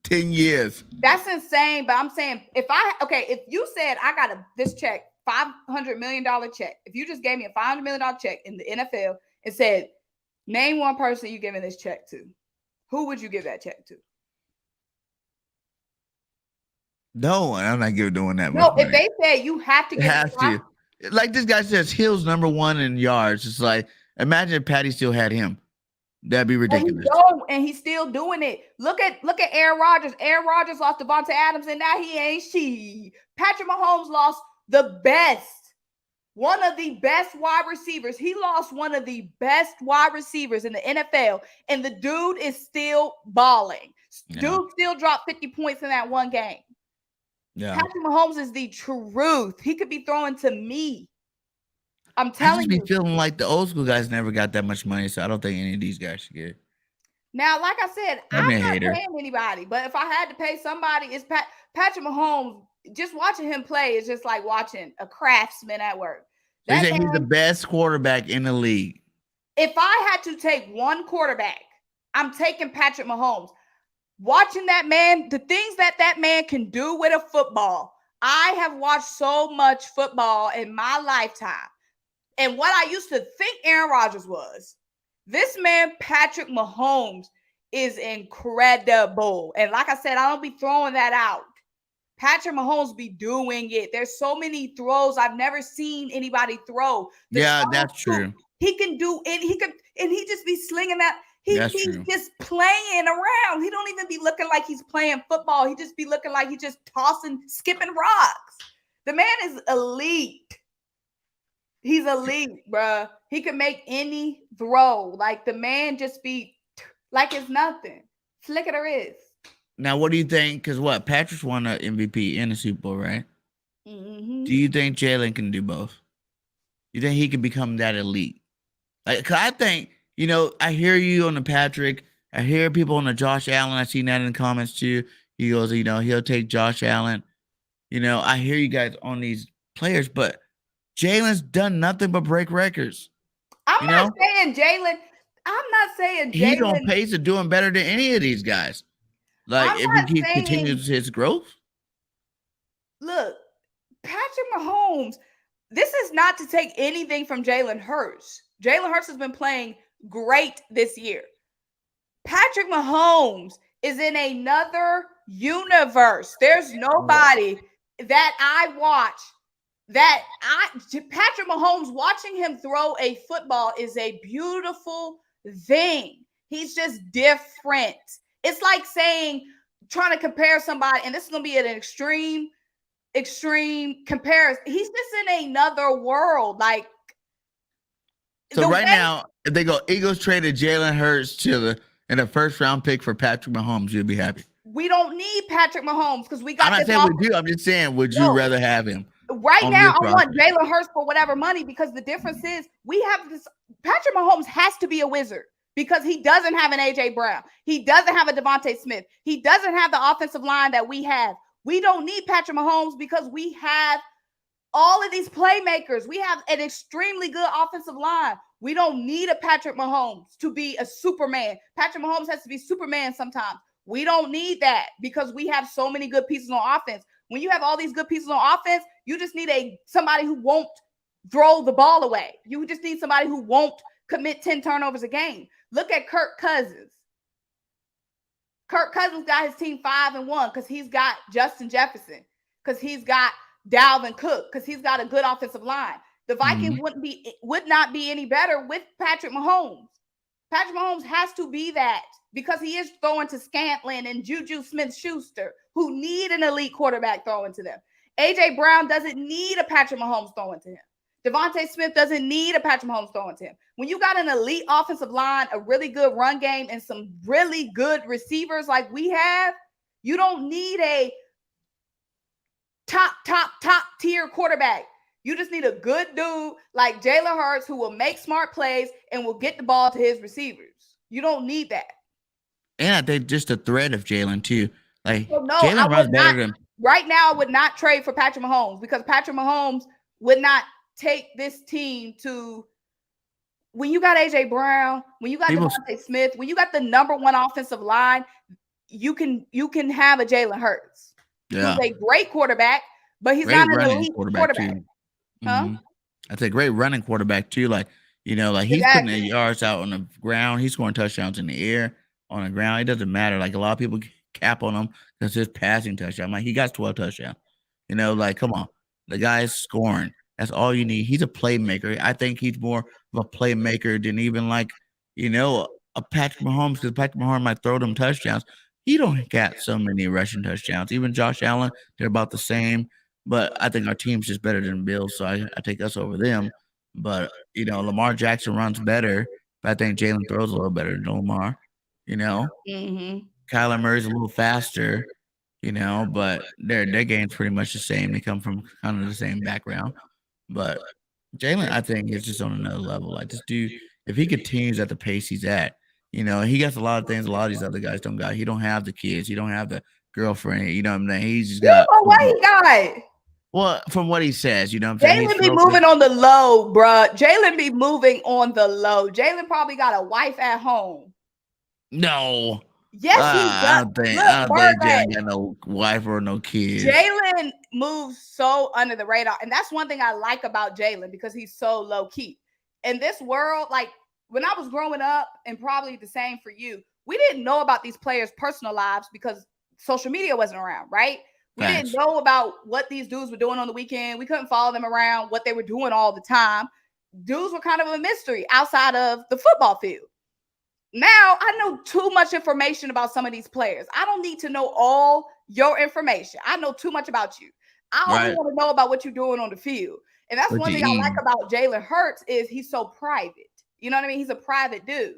10 years. That's insane. But I'm saying if you said I got this check, $500 million check. If you just gave me a $500 million check in the NFL and said, name one person you giving this check to, who would you give that check to? No one. I'm not doing that. No, if they said you have to, like this guy says, Hill's number one in yards. It's like imagine if Patty still had him. That'd be ridiculous. And he's still doing it. Look at Aaron Rodgers. Aaron Rodgers lost Devontae Adams, and now he ain't she. Patrick Mahomes lost one of the best wide receivers. He lost one of the best wide receivers in the NFL, and the dude is still balling. Yeah. Dude still dropped 50 points in that one game. Yeah. Patrick Mahomes is the truth. He could be throwing to me. I'm telling you. I just be feeling like the old school guys never got that much money, so I don't think any of these guys should get it. Now, like I said, I'm not paying anybody, but if I had to pay somebody, it's Patrick Mahomes. Just watching him play is just like watching a craftsman at work. They say he's the best quarterback in the league. If I had to take one quarterback, I'm taking Patrick Mahomes. Watching that man, the things that man can do with a football. I have watched so much football in my lifetime. And what I used to think Aaron Rodgers was, this man, Patrick Mahomes, is incredible. And like I said, I don't be throwing that out. Patrick Mahomes be doing it. There's so many throws I've never seen anybody throw. That's true. He can do it. He just be slinging that. He's just playing around. He don't even be looking like he's playing football. He just be looking like he's just skipping rocks. The man is elite. He's elite, bruh. He can make any throw. Like the man just be like it's nothing. Flick of the wrist. Now, what do you think? Because Patrick's won an MVP in the Super Bowl, right? Mm-hmm. Do you think Jalen can do both? You think he can become that elite? Like, cause I think, I hear you on the Patrick. I hear people on the Josh Allen. I seen that in the comments too. He goes, he'll take Josh Allen. I hear you guys on these players, but Jalen's done nothing but break records. I'm You not know, saying Jalen. I'm not saying he's on Jalen. pace of doing better than any of these guys. Like I'm if he not saying. continues his growth. Look, Patrick Mahomes. This is not to take anything from Jalen Hurts. Jalen Hurts has been playing great this year. Patrick Mahomes is in another universe. There's nobody that I watch Patrick Mahomes, watching him throw a football is a beautiful thing. He's just different. It's like saying, trying to compare somebody, and this is going to be an extreme comparison. He's just in another world. Like, So right now, if they go Eagles traded Jalen Hurts and a first round pick for Patrick Mahomes, you'd be happy. We don't need Patrick Mahomes because we got. I'm not saying we do. I'm just saying, would you rather have him? Right now, I want Jalen Hurts for whatever money, because the difference is we have this. Patrick Mahomes has to be a wizard because he doesn't have an AJ Brown. He doesn't have a Devontae Smith. He doesn't have the offensive line that we have. We don't need Patrick Mahomes because we have all of these playmakers. We have an extremely good offensive line. We don't need a Patrick Mahomes to be a Superman. Patrick Mahomes has to be Superman sometimes. We don't need that because we have so many good pieces on offense. When you have all these good pieces on offense, you just need somebody who won't throw the ball away. You just need somebody who won't commit 10 turnovers a game. Look at Kirk Cousins. Kirk Cousins got his team 5-1 because he's got Justin Jefferson, because he's got Dalvin Cook, because he's got a good offensive line. The Vikings would not be any better with Patrick Mahomes. Patrick Mahomes has to be that because he is throwing to Scantling and Juju Smith-Schuster, who need an elite quarterback throwing to them. AJ Brown doesn't need a Patrick Mahomes throwing to him. Devontae Smith doesn't need a Patrick Mahomes throwing to him. When you got an elite offensive line, a really good run game, and some really good receivers like we have, you don't need a top tier quarterback. You just need a good dude like Jalen Hurts who will make smart plays and will get the ball to his receivers. You don't need that. And I think just the threat of Jalen too. Like, no, Jalen runs better than. Right now, I would not trade for Patrick Mahomes because Patrick Mahomes would not take this team to. When you got AJ Brown, when you got Devontae Smith, when you got the number one offensive line, you can have a Jalen Hurts. Yeah. He's a great quarterback, but he's not an elite quarterback. Too. Huh? That's a great running quarterback too. Like, you know, like he's putting the yards out on the ground. He's scoring touchdowns in the air, on the ground. It doesn't matter. Like, a lot of people cap on him because his passing touchdown. Like, he got 12 touchdowns. You know, like, come on. The guy's scoring. That's all you need. He's a playmaker. I think he's more of a playmaker than even, like, you know, a Patrick Mahomes, because Patrick Mahomes might throw them touchdowns. He don't got so many rushing touchdowns. Even Josh Allen, they're about the same. But I think our team's just better than Bills, so I take us over them. But, you know, Lamar Jackson runs better, but I think Jalen throws a little better than Lamar, you know. Kyler Murray's a little faster, you know, but their game's pretty much the same. They come from kind of the same background. But Jalen, I think, is just on another level. Like, this dude, if he continues at the pace he's at, you know, he gets a lot of things a lot of these other guys don't got. He don't have the kids. He don't have the girlfriend. You know what I'm saying? He's just got. What he got? Well, from what he says, you know what I'm saying? Jalen be moving on the low, bruh. Jalen be moving on the low. Jalen probably got a wife at home. No. Yes, he does. I don't think Jalen got no wife or no kids. Jalen moves so under the radar. And that's one thing I like about Jalen, because he's so low key. In this world, like when I was growing up, and probably the same for you, we didn't know about these players' personal lives because social media wasn't around, right? We didn't know about what these dudes were doing on the weekend. We couldn't follow them around, what they were doing all the time. Dudes were kind of a mystery outside of the football field. Now I know too much information about some of these players. I don't need to know all your information. I know too much about you. I only want to know about what you're doing on the field. And that's one thing I like about Jalen Hurts is he's so private. You know what I mean? He's a private dude.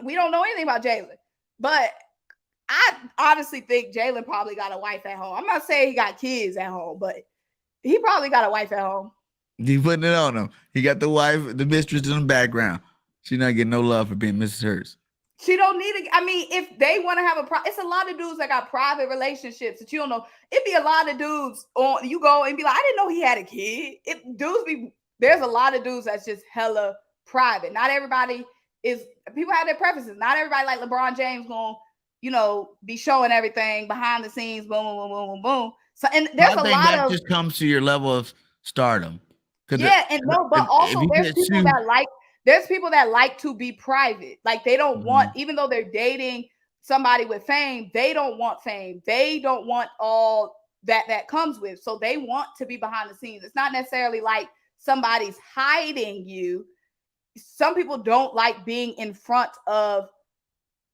We don't know anything about Jalen, but I honestly think Jalen probably got a wife at home. I'm not saying he got kids at home, but he probably got a wife at home. He putting it on him. He got the wife, the mistress in the background. She's not getting no love for being Mrs. Hurts. She don't need to. I mean, if they want to have it's a lot of dudes that got private relationships that you don't know. It'd be a lot of dudes on. You go and be like, I didn't know he had a kid. There's a lot of dudes that's just hella private. Not everybody is. People have their preferences. Not everybody like LeBron James gonna, be showing everything behind the scenes. Boom, boom, boom, boom, boom, boom. So, and there's I a think lot that of just comes to your level of stardom. yeah, and no, but If also you there's get people sued, that like to be private. Like they don't want, Mhm. even though they're dating somebody with fame, they don't want fame. They don't want all that comes with. So they want to be behind the scenes. It's not necessarily like somebody's hiding you. Some people don't like being in front of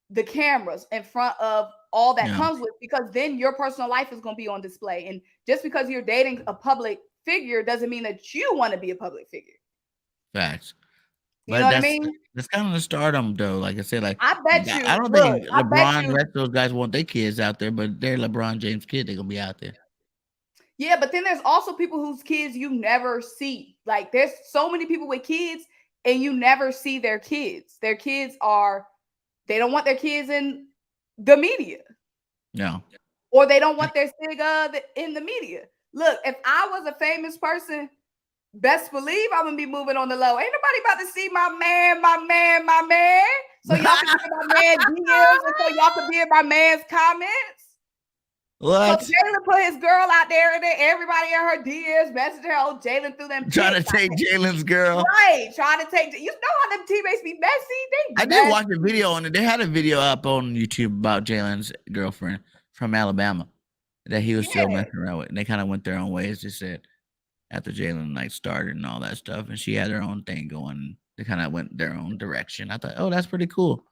the cameras, in front of all that Yeah, comes with, because then your personal life is going to be on display. And just because you're dating a public figure doesn't mean that you want to be a public figure. facts. You know But what I mean? that's kind of the stardom, though. Like I said, like I bet I you. don't Look, think I bet LeBron, the you. rest of those guys want their kids out there, but they're LeBron James' kid. They're gonna be out there. Yeah, but then there's also people whose kids you never see. Like there's so many people with kids and you never see their kids. Their kids they don't want their kids in the media, No, or they don't want their sig in the media. Look, if I was a famous person, best believe I'm gonna be moving on the low. Ain't nobody about to see my man, my man, my man. So y'all can get my man DMs, and so y'all can be in my man's comments. So what? Jalen put his girl out there, and then everybody in her DMs messaged her. Oh, Jalen threw them Trying to pics. take Jalen's girl. Right, trying to take. You know how them teammates be messy. I did watch a video on it. They had a video up on YouTube about Jalen's girlfriend from Alabama that he was still messing around with. And they kind of went their own ways. They said after Jalen like started and all that stuff, and she had her own thing going. They kind of went their own direction. I thought, oh, that's pretty cool.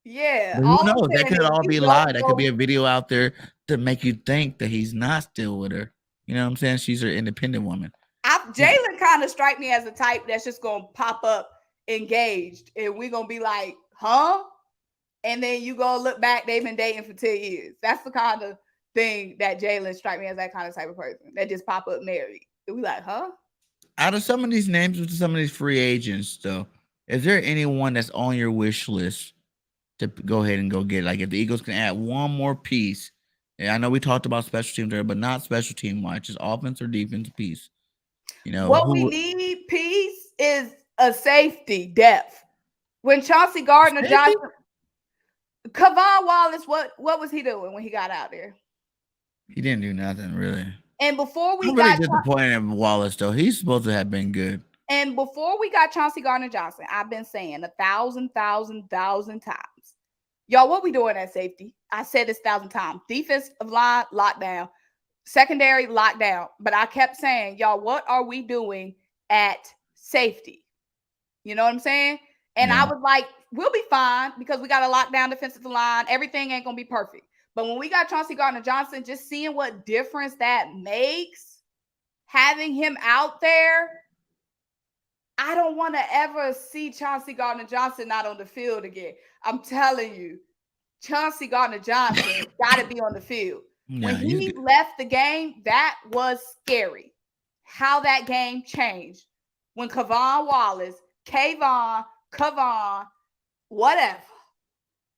Yeah, But who all I'm knows? That saying could is all you be don't lied. That go. could be a video out there to make you think that he's not still with her. You know what I'm saying? She's an independent woman. Jalen kind of strike me as a type that's just gonna pop up engaged, and we're gonna be like, huh? And then you go look back, they've been dating for 10 years. That's the kind of thing that Jalen strike me as, that kind of type of person that just pop up married. And we like, huh? Out of some of these names, with some of these free agents, though, is there anyone that's on your wish list to go ahead and go get? Like, if the Eagles can add one more piece, and I know we talked about special teams there, but not special team wise, just offense or defense piece. You know, What we need, piece, is a safety depth. When Chauncey Gardner Johnson, Kavon Wallace, what was he doing when he got out there? He didn't do nothing really. And before we I'm really disappointed in Wallace, though. He's supposed to have been good. And before we got Chauncey Gardner Johnson, I've been saying 1,000 times, y'all, what we doing at safety? I said this 1,000 times. Defensive line lockdown, secondary lockdown. But I kept saying, y'all, what are we doing at safety? You know what I'm saying? And I was like, we'll be fine because we got a lockdown defensive line. Everything ain't gonna be perfect. But when we got Chauncey Gardner Johnson, just seeing what difference that makes, having him out there, I don't want to ever see Chauncey Gardner Johnson not on the field again. I'm telling you, Chauncey Gardner Johnson got to be on the field. When he left the game, that was scary. How that game changed. When Kavon Wallace, Kavon, whatever,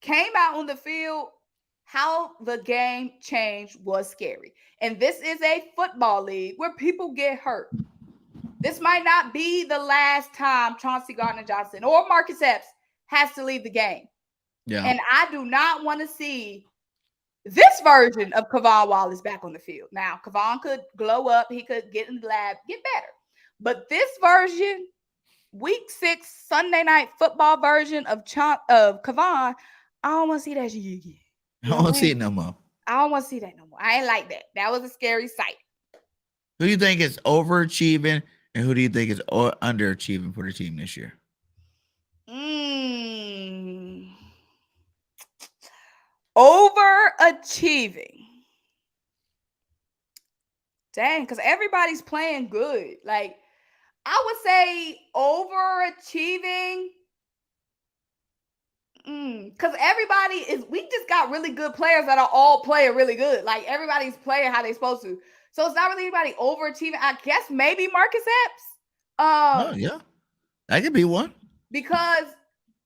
came out on the field, how the game changed was scary. And this is a football league where people get hurt. This might not be the last time Chauncey Gardner Johnson or Marcus Epps has to leave the game. Yeah. And I do not want to see this version of Kavon Wallace back on the field. Now, Kavon could glow up. He could get in the lab, get better. But this version, week 6, Sunday night football version of Kavon, I don't want to see that shit again. I don't want to see it no more. I don't want to see that no more. I ain't like that. That was a scary sight. Who do you think is overachieving, and who do you think is underachieving for the team this year? Overachieving. Dang, because everybody's playing good. Like, I would say overachieving. Because we just got really good players that are all playing really good. Like, everybody's playing how they're supposed to. So it's not really anybody overachieving. I guess maybe Marcus Epps. Oh, yeah. That could be one. Because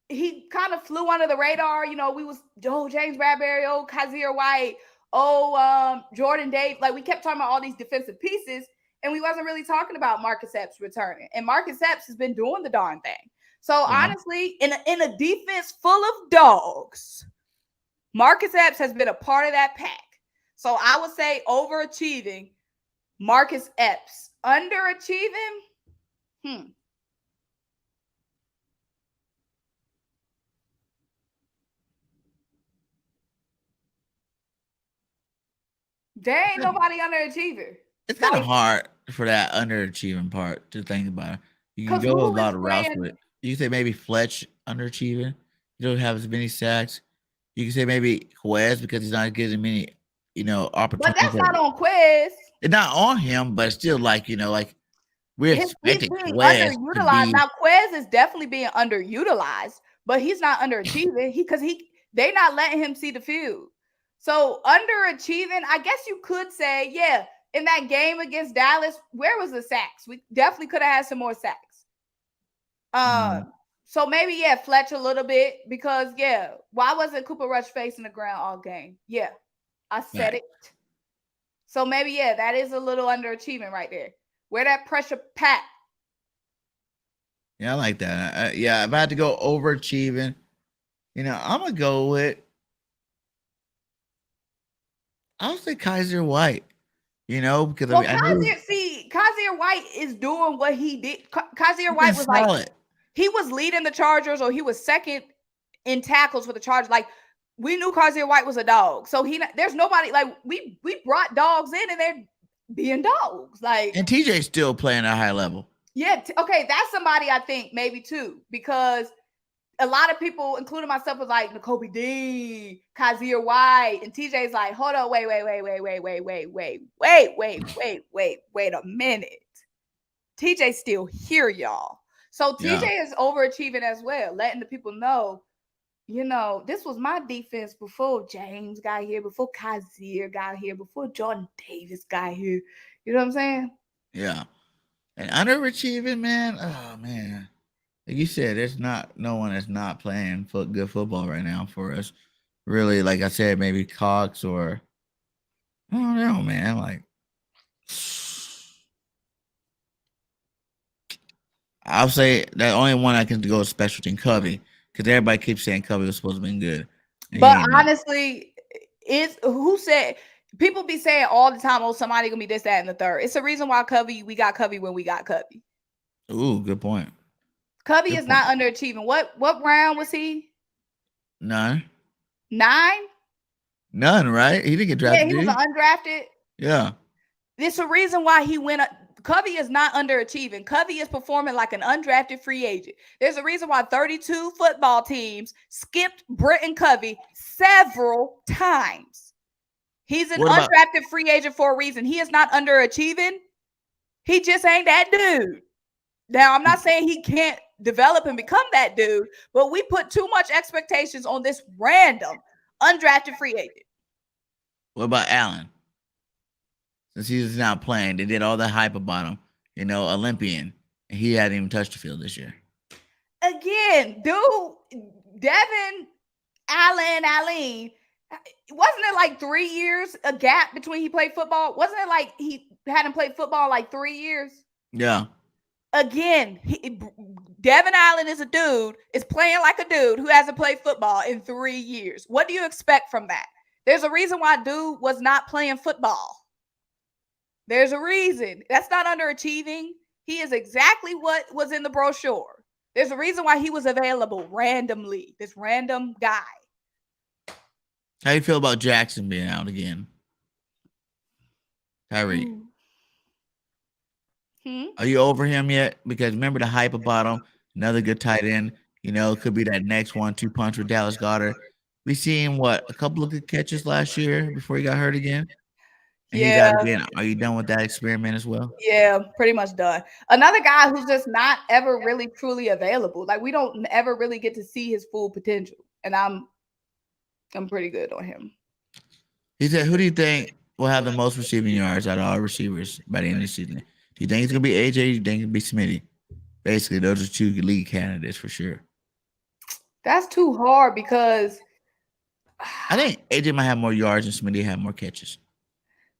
he kind of flew under the radar. You know, we was James Bradbury, Kaiser White, Jordan Dave. Like we kept talking about all these defensive pieces, and we wasn't really talking about Marcus Epps returning. And Marcus Epps has been doing the darn thing. So honestly, in a defense full of dogs, Marcus Epps has been a part of that pack. So I would say overachieving Marcus Epps. Underachieving? There ain't nobody underachiever. It's kind of hard for that underachieving part to think about. You can go a lot of routes with it. You can say maybe Fletch underachieving. You don't have as many sacks. You can say maybe Quez because he's not getting many, opportunities. But that's not on Quez. It's not on him, but still, like we're expecting Quez underutilized. Now Quez is definitely being underutilized, but he's not underachieving. They're not letting him see the field. So underachieving, I guess you could say, yeah, in that game against Dallas, where was the sacks? We definitely could have had some more sacks. So maybe, yeah, Fletch a little bit because, yeah, why wasn't Cooper Rush facing the ground all game? Yeah, I said it. So maybe, yeah, that is a little underachievement right there. Where that pressure pat. Yeah, I like that. Yeah, if I had to go overachieving, I'm going to go with, I'll say Kaiser White, because Kaiser White is doing what he did. Kaiser White was solid. Like, he was leading the Chargers, or he was second in tackles for the Chargers. Like, we knew Kaiser White was a dog. So there's nobody, like, we brought dogs in and they're being dogs. Like, and TJ's still playing at a high level. Yeah. Okay. That's somebody I think maybe too, because a lot of people, including myself, was like N'Kobe Dean, Kaiser White, and TJ's like, hold on, wait a minute. TJ's still here, y'all. So TJ is overachieving as well, letting the people know, this was my defense before James got here, before Kaiser got here, before Jordan Davis got here. You know what I'm saying? Yeah. And underachieving, man. Oh man. Like you said, there's no one that's not playing good football right now for us. Really, like I said, maybe Cox or I don't know, man. Like I'll say that only one I can go is special team Covey, because everybody keeps saying Covey was supposed to be good. But honestly, people be saying all the time, somebody gonna be this, that, and the third. It's the reason why we got Covey when we got Covey. Ooh, good point. Covey is not underachieving. What round was he? 9. 9? None, right? He didn't get drafted. Yeah, he was undrafted. Yeah. There's a reason why he went up. Covey is not underachieving. Covey is performing like an undrafted free agent. There's a reason why 32 football teams skipped Britton Covey several times. He's an undrafted free agent for a reason. He is not underachieving. He just ain't that dude. Now, I'm not saying he can't develop and become that dude, but we put too much expectations on this random undrafted free agent. What about Allen? Since he's not playing, they did all the hype about him, Olympian, and he hadn't even touched the field this year. Again, dude, Devin, Allen, wasn't it like 3 years, a gap between he played football? Wasn't it like he hadn't played football like 3 years? Yeah. Again, Devin Allen is playing like a dude who hasn't played football in 3 years. What do you expect from that? There's a reason why dude was not playing football. There's a reason. That's not underachieving. He is exactly what was in the brochure. There's a reason why he was available randomly. This random guy. How do you feel about Jackson being out again? Tyree. Are you over him yet? Because remember the hype about him. Another good tight end. Could be that next 1-2 punch with Dallas Goedert. We seen a couple of good catches last year before he got hurt again. And he's out again. Are you done with that experiment as well? Yeah, pretty much done. Another guy who's just not ever really truly available. Like we don't ever really get to see his full potential. And I'm pretty good on him. He said, who do you think will have the most receiving yards out of all receivers by the end of the season? Do you think it's going to be AJ? Do you think it'll be Smitty? Basically, those are 2 league candidates for sure. That's too hard because I think AJ might have more yards and Smitty have more catches.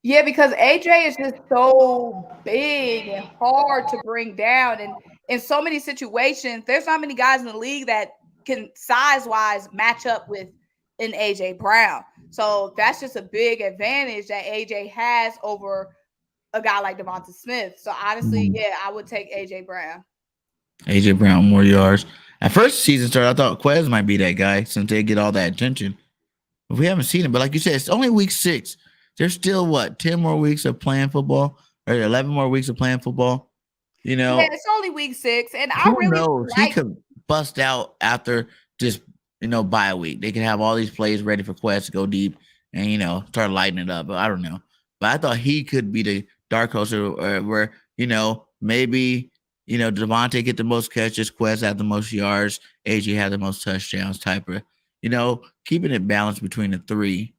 yeah, because AJ is just so big and hard to bring down. And in so many situations, there's not many guys in the league that can size-wise match up with an AJ Brown. So that's just a big advantage that AJ has over a guy like Devonta Smith. So honestly, yeah, I would take AJ Brown. AJ Brown more yards. At first season started, I thought Quez might be that guy since they get all that attention. But we haven't seen him. But like you said, it's only week 6. There's still what 10 more weeks of playing football, or 11 more weeks of playing football. You Yeah, know, it's only week 6, and I who really knows? He like. could bust out after just bye week. They can have all these plays ready for Quest to go deep and start lighting it up. But I don't know. But I thought he could be the dark horse where maybe Devontae get the most catches, Quest have the most yards, AJ have the most touchdowns type of keeping it balanced between the three.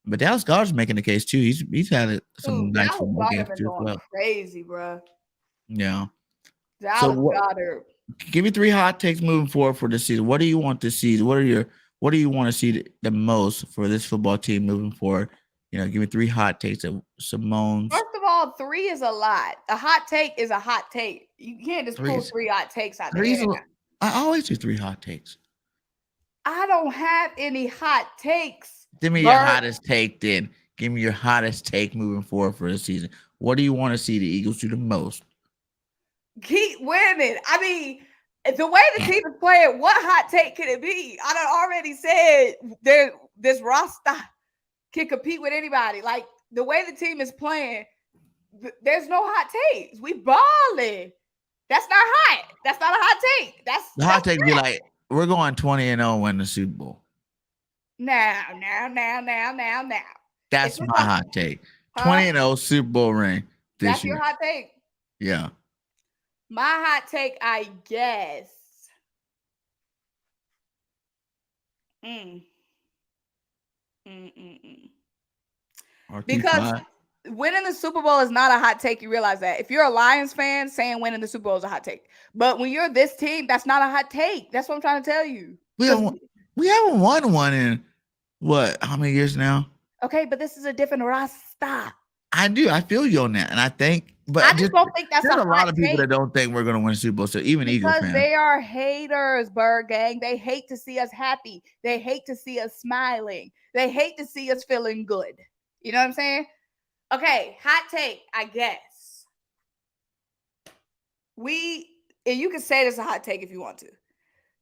But Dallas Goddard's making the case too. He's had some Dude, nice Dallas football Goddard games been too as going well. crazy, bro. Yeah. So Dallas what? Goddard. Give me 3 hot takes moving forward for this season. What do you want to see? What do you want to see the most for this football team moving forward? Give me 3 hot takes of Symone's. First of all, 3 is a lot. A hot take is a hot take. You can't just pull Three's 3 hot takes out the three's. air. I always do 3 hot takes. I don't have any hot takes. Give me your hottest take then. Give me your hottest take moving forward for the season. What do you want to see the Eagles do the most? Keep winning. I mean, the way the team is playing, what hot take can it be? I done already said this roster can compete with anybody. Like the way the team is playing, there's no hot takes. We balling. That's not hot. That's not a hot take. The hot take be like, we're going 20-0 win the Super Bowl. Now. That's my hot take. 20-0 Super Bowl ring this That's year. your hot take? Yeah. My hot take, I guess. Because winning the Super Bowl is not a hot take. You realize that. If you're a Lions fan, saying winning the Super Bowl is a hot take. But when you're this team, that's not a hot take. That's what I'm trying to tell you. We haven't won one in how many years now? Okay, but this is a different roster. I do. I feel you on that. And I think, but I just don't think that's there's a lot of people take. that don't think we're going to win Super Bowl. So even Eagles fans. Because they are haters, Bird Gang. They hate to see us happy. They hate to see us smiling. They hate to see us feeling good. You know what I'm saying? Okay, hot take, I guess. And you can say this is a hot take if you want to.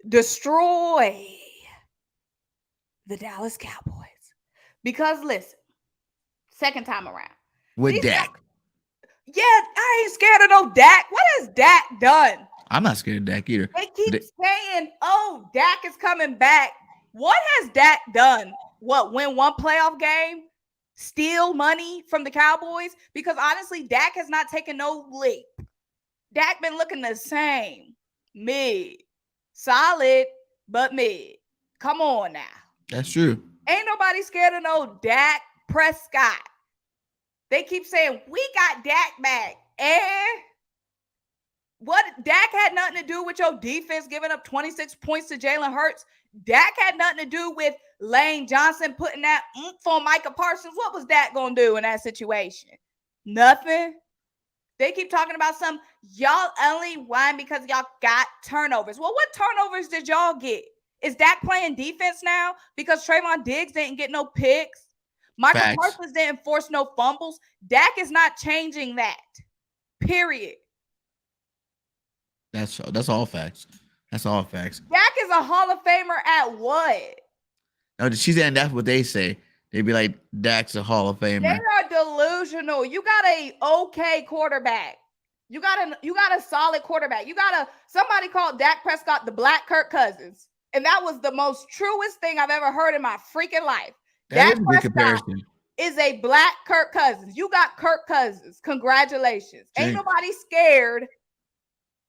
Destroy the Dallas Cowboys. Because listen, second time around. With Dak. Yeah, I ain't scared of no Dak. What has Dak done? I'm not scared of Dak either. They keep saying, oh, Dak is coming back. What has Dak done? What, win one playoff game? Steal money from the Cowboys? Because honestly, Dak has not taken no leap. Dak been looking the same. Mid. Solid, but mid. Come on now. That's true. Ain't nobody scared of no Dak Prescott. They keep saying, we got Dak back. And what? Dak had nothing to do with your defense giving up 26 points to Jalen Hurts. Dak had nothing to do with Lane Johnson putting that oomph on Micah Parsons. What was Dak going to do in that situation? Nothing. They keep talking about y'all only won because y'all got turnovers. Well, what turnovers did y'all get? Is Dak playing defense now because Trayvon Diggs didn't get no picks? Michael Parsons didn't force no fumbles. Dak is not changing that. Period. That's all facts. That's all facts. Dak is a Hall of Famer at what? No, she's saying that's what they say. They'd be like, Dak's a Hall of Famer. They are delusional. You got a okay quarterback. You got a solid quarterback. Somebody called Dak Prescott the Black Kirk Cousins. And that was the most truest thing I've ever heard in my freaking life. That is a good comparison. Is a Black Kirk Cousins. You got Kirk Cousins. Congratulations. Ain't nobody scared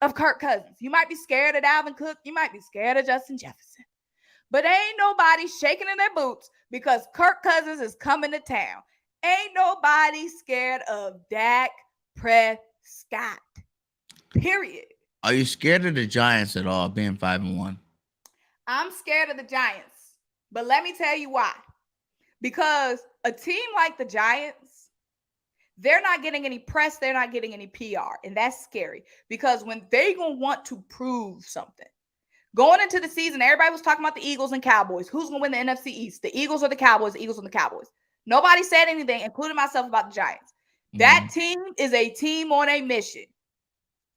of Kirk Cousins. You might be scared of Dalvin Cook. You might be scared of Justin Jefferson. But ain't nobody shaking in their boots because Kirk Cousins is coming to town. Ain't nobody scared of Dak Prescott. Period. Are you scared of the Giants at all, being 5-1? I'm scared of the Giants, but let me tell you why. Because a team like the Giants, they're not getting any press, they're not getting any PR, and that's scary because when they gonna want to prove something. Going into the season, everybody was talking about the Eagles and Cowboys. Who's gonna win the NFC East? The Eagles or the Cowboys? The Eagles and the Cowboys. Nobody said anything, including myself, about the Giants. That team is a team on a mission.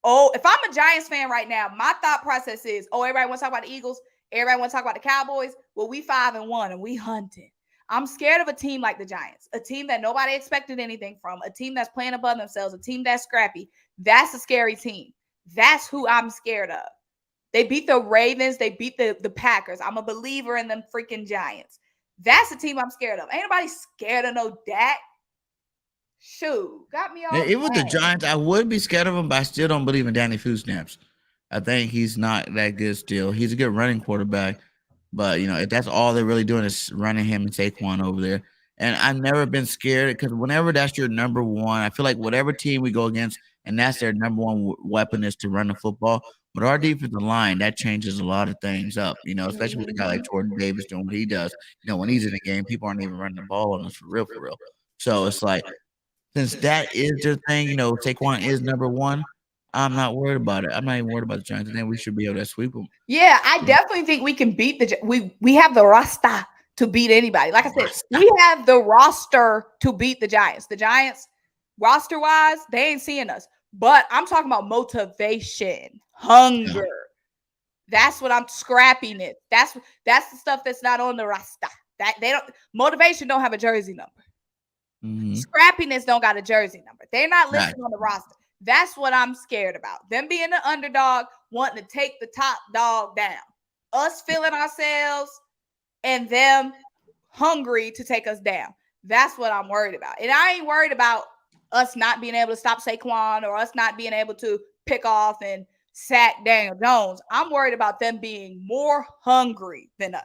Oh, if I'm a Giants fan right now, my thought process is, oh, everybody wants to talk about the Eagles. Everybody wants to talk about the Cowboys. Well, we 5-1 and we hunting. I'm scared of a team like the Giants, a team that nobody expected anything from, a team that's playing above themselves, a team that's scrappy. That's a scary team. That's who I'm scared of. They beat the Ravens. They beat the Packers. I'm a believer in them freaking Giants. That's the team I'm scared of. Ain't nobody scared of no Dak. Shoot, got me all It was the mad. Giants. I would be scared of him, but I still don't believe in Danny Foosnaps. I think he's not that good still. He's a good running quarterback, but if that's all they're really doing is running him and Saquon over there. And I've never been scared because whenever that's your number one, I feel like whatever team we go against, and that's their number one weapon is to run the football. But our defensive line, that changes a lot of things up, especially with a guy like Jordan Davis doing what he does. When he's in the game, people aren't even running the ball on us for real, for real. So it's like, since that is their thing, Saquon is number one. I'm not worried about it. I'm not even worried about the Giants. I think we should be able to sweep them. Yeah, I definitely think we can beat we have the roster to beat anybody. Like I said, we have the roster to beat the Giants. The Giants, roster-wise, they ain't seeing us. But I'm talking about motivation, hunger. That's what I'm scrappiness. That's the stuff that's not on the roster. That they don't motivation don't have a jersey number. Scrappiness don't got a jersey number. They're not listed on the roster. That's what I'm scared about. Them being the underdog, wanting to take the top dog down. Us feeling ourselves and them hungry to take us down. That's what I'm worried about. And I ain't worried about us not being able to stop Saquon or us not being able to pick off and sack Daniel Jones. I'm worried about them being more hungry than us.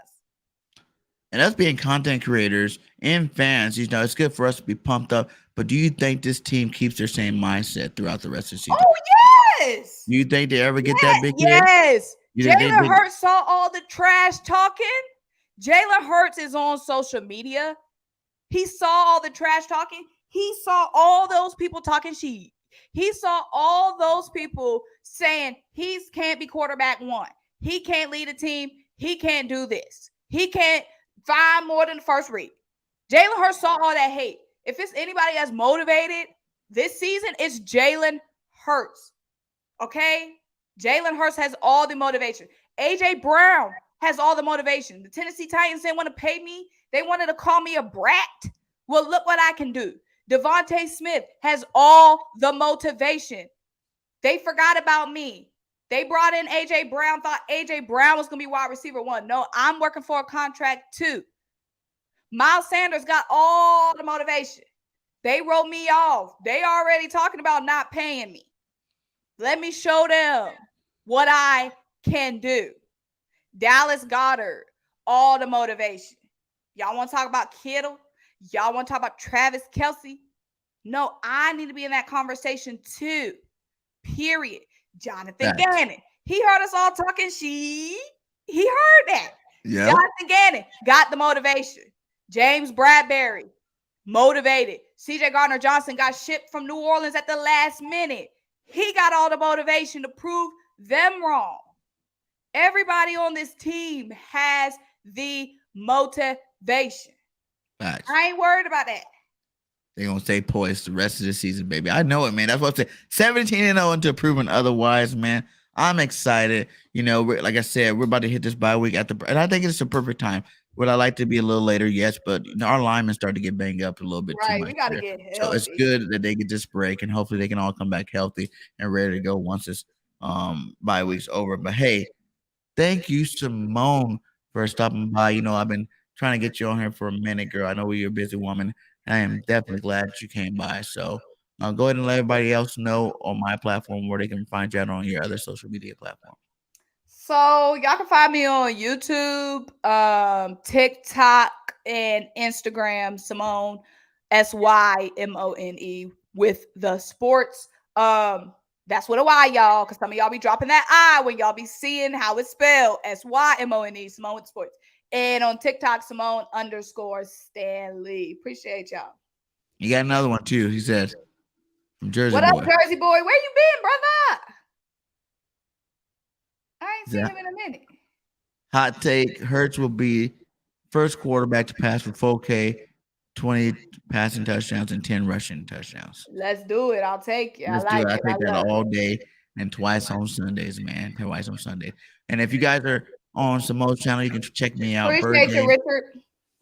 And us being content creators and fans, it's good for us to be pumped up. But do you think this team keeps their same mindset throughout the rest of the season? Oh, yes. Do you think they ever get that big hit? Yes. Jalen Hurts saw all the trash talking. Jalen Hurts is on social media. He saw all the trash talking. He saw all those people talking shit. He saw all those people saying he can't be quarterback one. He can't lead a team. He can't do this. He can't find more than the first read. Jalen Hurts saw all that hate. If it's anybody that's motivated this season, it's Jalen Hurts. Okay? Jalen Hurts has all the motivation. AJ Brown has all the motivation. The Tennessee Titans didn't want to pay me. They wanted to call me a brat. Well, look what I can do. Devontae Smith has all the motivation. They forgot about me. They brought in AJ Brown, thought AJ Brown was going to be wide receiver one. No, I'm working for a contract too. Miles Sanders got all the motivation. They wrote me off. They already talking about not paying me. Let me show them what I can do. Dallas Goedert, all the motivation. Y'all want to talk about Kittle? Y'all want to talk about Travis Kelce? No, I need to be in that conversation too. Period. Jonathan Gannon. He heard us all talking shit. He heard that. Yep. Jonathan Gannon got the motivation. James Bradbury, motivated. CJ Gardner-Johnson got shipped from New Orleans at the last minute. He got all the motivation to prove them wrong. Everybody on this team has the motivation. Facts. I ain't worried about that. They're going to stay poised the rest of the season, baby. I know it, man. That's what I'm saying. 17-0 until proven otherwise, man. I'm excited. Like I said, we're about to hit this bye week and I think it's the perfect time. Would I like to be a little later? Yes, but our linemen start to get banged up a little bit too much. We got to get healthy. So it's good that they get this break, and hopefully they can all come back healthy and ready to go once this bye week's over. But hey, thank you, Symone, for stopping by. I've been trying to get you on here for a minute, girl. I know you're a busy woman. I am definitely glad that you came by. So go ahead and let everybody else know on my platform where they can find you out on your other social media platform. So y'all can find me on YouTube, TikTok, and Instagram, Symone, Symone with the sports. That's with a Y, y'all, because some of y'all be dropping that I when y'all be seeing how it's spelled. SYMONE, Symone with Sports. And on TikTok, Symone_Stanley. Appreciate y'all. You got another one too. He said, from Jersey What up, boy. Jersey boy? Where you been, brother? I ain't seen Yeah. him in a minute. Hot take: Hurts will be first quarterback to pass for 4K, 20 passing touchdowns and 10 rushing touchdowns. Let's do it. I'll take it. Let's I do like it. I it. take that love all it. day and twice on Sundays, man. Twice on Sunday. And if you guys are on Simone's channel, you can check me out. Appreciate you, Richard.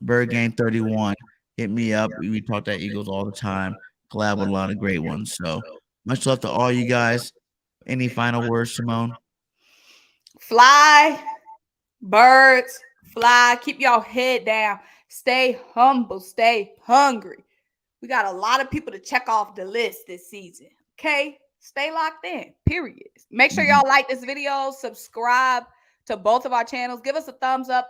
Bird Game 31. Hit me up. We talk that Eagles all the time. Collab with a lot of great ones. So much love to all you guys. Any final words, Symone? Fly, birds, fly. Keep your head down. Stay humble. Stay hungry. We got a lot of people to check off the list this season. Okay? Stay locked in. Period. Make sure y'all like this video. Subscribe to both of our channels. Give us a thumbs up.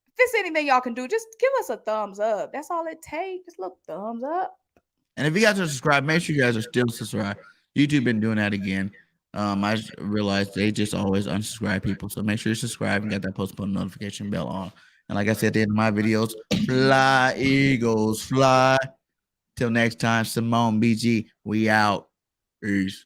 If there's anything y'all can do, just give us a thumbs up. That's all it takes. Just look, thumbs up. And if you guys are subscribed, make sure you guys are still subscribed. YouTube been doing that again. I just realized they just always unsubscribe people. So make sure you subscribe and get that post notification bell on. And like I said at the end of my videos, fly, Eagles, fly. Till next time, Symone BG, we out. Peace.